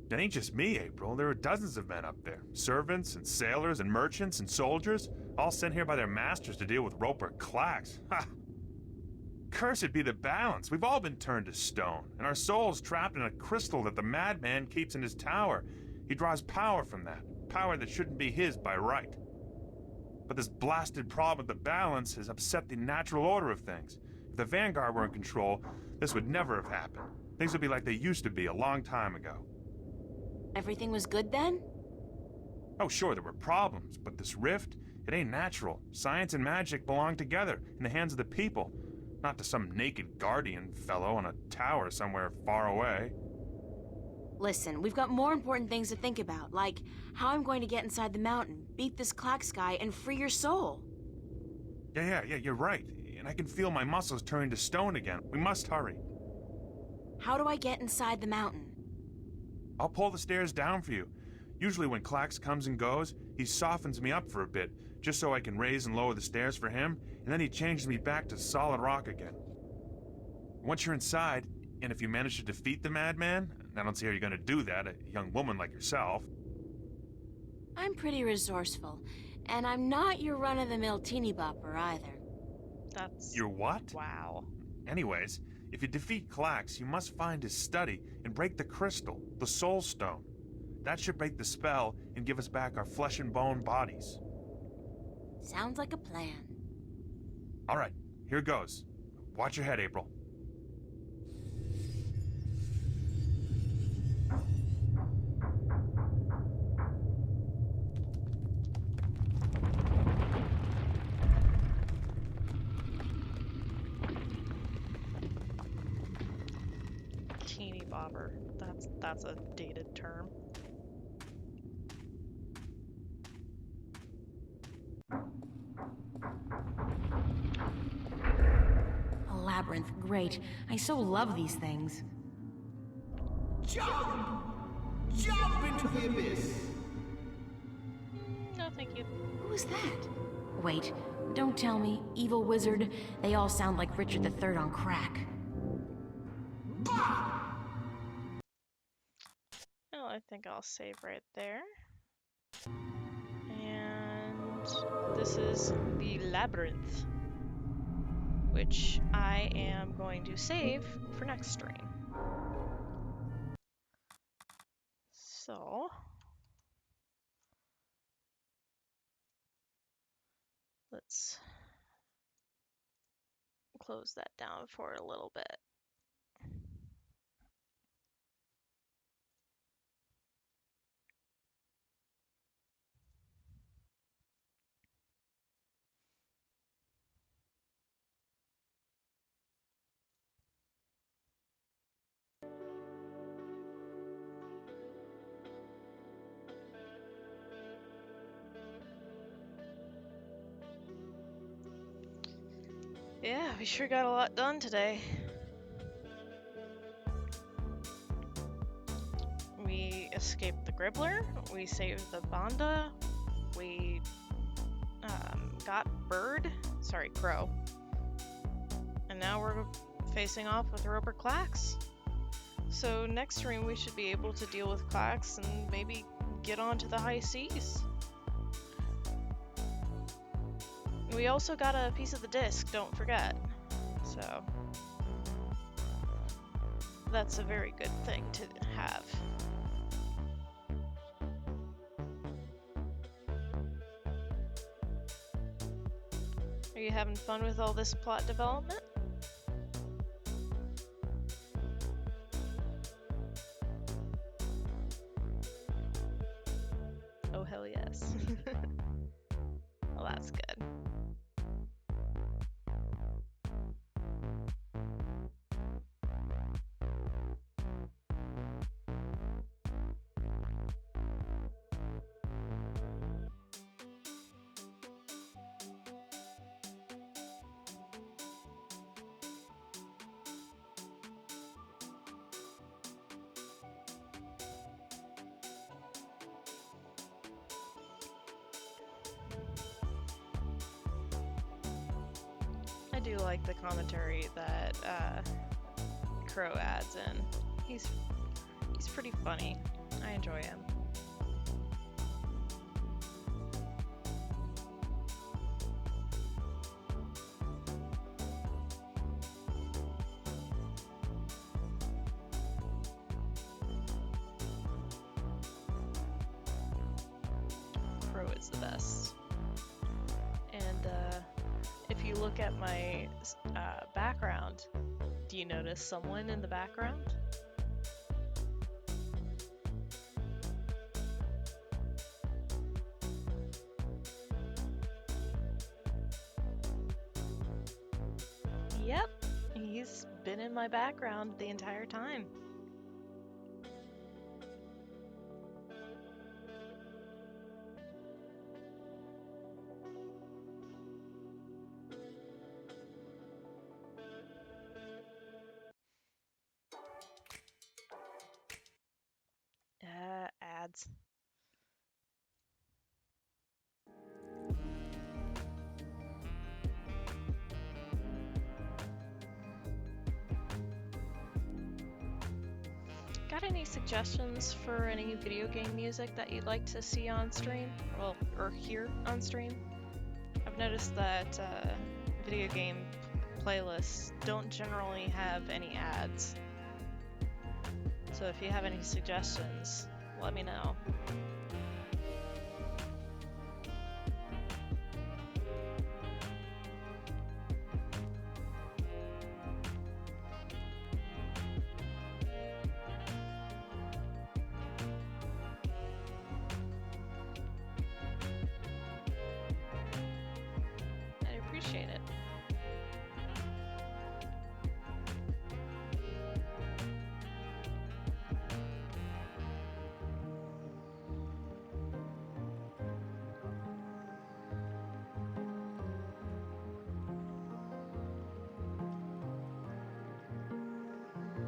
It ain't just me, April. There are dozens of men up there. Servants and sailors and merchants and soldiers, all sent here by their masters to deal with Roper Clax. Ha! Cursed be the balance. We've all been turned to stone, and our souls trapped in a crystal that the madman keeps in his tower. He draws power from that, power that shouldn't be his by right. But this blasted problem with the balance has upset the natural order of things. If the Vanguard were in control, this would never have happened. Things would be like they used to be a long time ago. Everything was good then? Oh, sure, there were problems, but this rift, it ain't natural. Science and magic belong together, in the hands of the people, not to some naked guardian fellow on a tower somewhere far away. Listen, we've got more important things to think about, like how I'm going to get inside the mountain, beat this Clax guy, and free your soul. Yeah, you're right. And I can feel my muscles turning to stone again. We must hurry. How do I get inside the mountain? I'll pull the stairs down for you. Usually when Clax comes and goes, he softens me up for a bit, just so I can raise and lower the stairs for him, and then he changes me back to solid rock again. Once you're inside, and if you manage to defeat the madman, and I don't see how you're gonna do that, a young woman like yourself. I'm pretty resourceful, and I'm not your run-of-the-mill teeny bopper either. That's... Your what? Wow. Anyways, if you defeat Clax, you must find his study and break the crystal, the Soul Stone. That should break the spell and give us back our flesh and bone bodies. Sounds like a plan. All right, here goes. Watch your head, April. Teeny bobber. That's a dated term. A labyrinth, great. I so love these things. Jump! Jump into the abyss! No, thank you. Who is that? Wait, don't tell me. Evil wizard. They all sound like Richard III on crack. Well, I think I'll save right there. And this is the labyrinth, which I am going to save for next stream. So let's close that down for a little bit. Yeah, we sure got a lot done today. We escaped the Gribbler, we saved the Banda, we got Crow. And now we're facing off with Roper Clax. So next stream we should be able to deal with Clax and maybe get onto the high seas. We also got a piece of the disc, don't forget. So that's a very good thing to have. Are you having fun with all this plot development? Oh, hell yes. Well, that's good. I do like the commentary that Crow adds in. He's pretty funny. I enjoy him. Crow is the best. And if you look at my background, do you notice someone in the background? Yep, he's been in my background the entire time. Ads. Got any suggestions for any video game music that you'd like to see on stream? Well, or hear on stream? I've noticed that video game playlists don't generally have any ads. So if you have any suggestions, let me know. I appreciate it.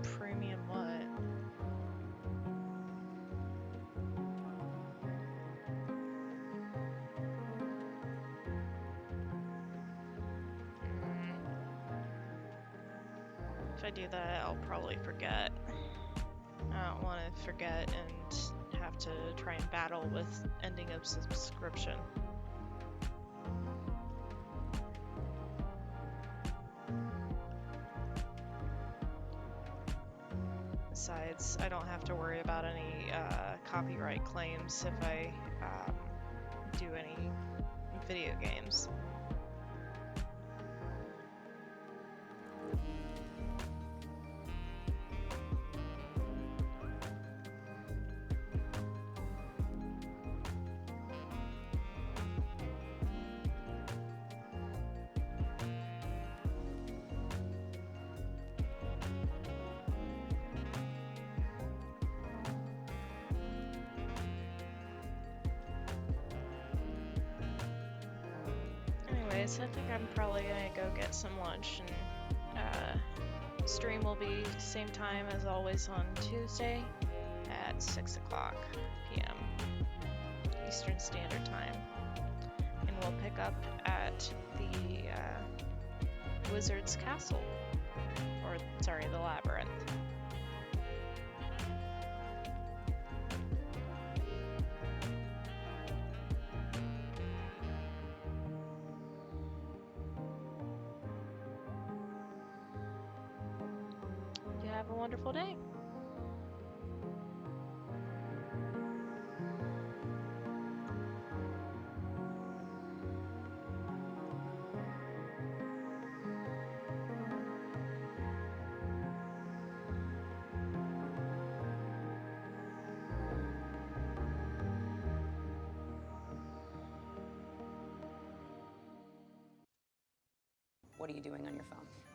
Premium what? If I do that, I'll probably forget. I don't want to forget and have to try and battle with ending of subscription. besides, I don't have to worry about any copyright claims if I do any video games. Anyways, I think I'm probably gonna go get some lunch, and stream will be same time as always on Tuesday at 6 o'clock p.m. Eastern Standard Time. And we'll pick up at the Wizard's Castle. Or, sorry, the Labyrinth. You have a wonderful day. What are you doing on your phone?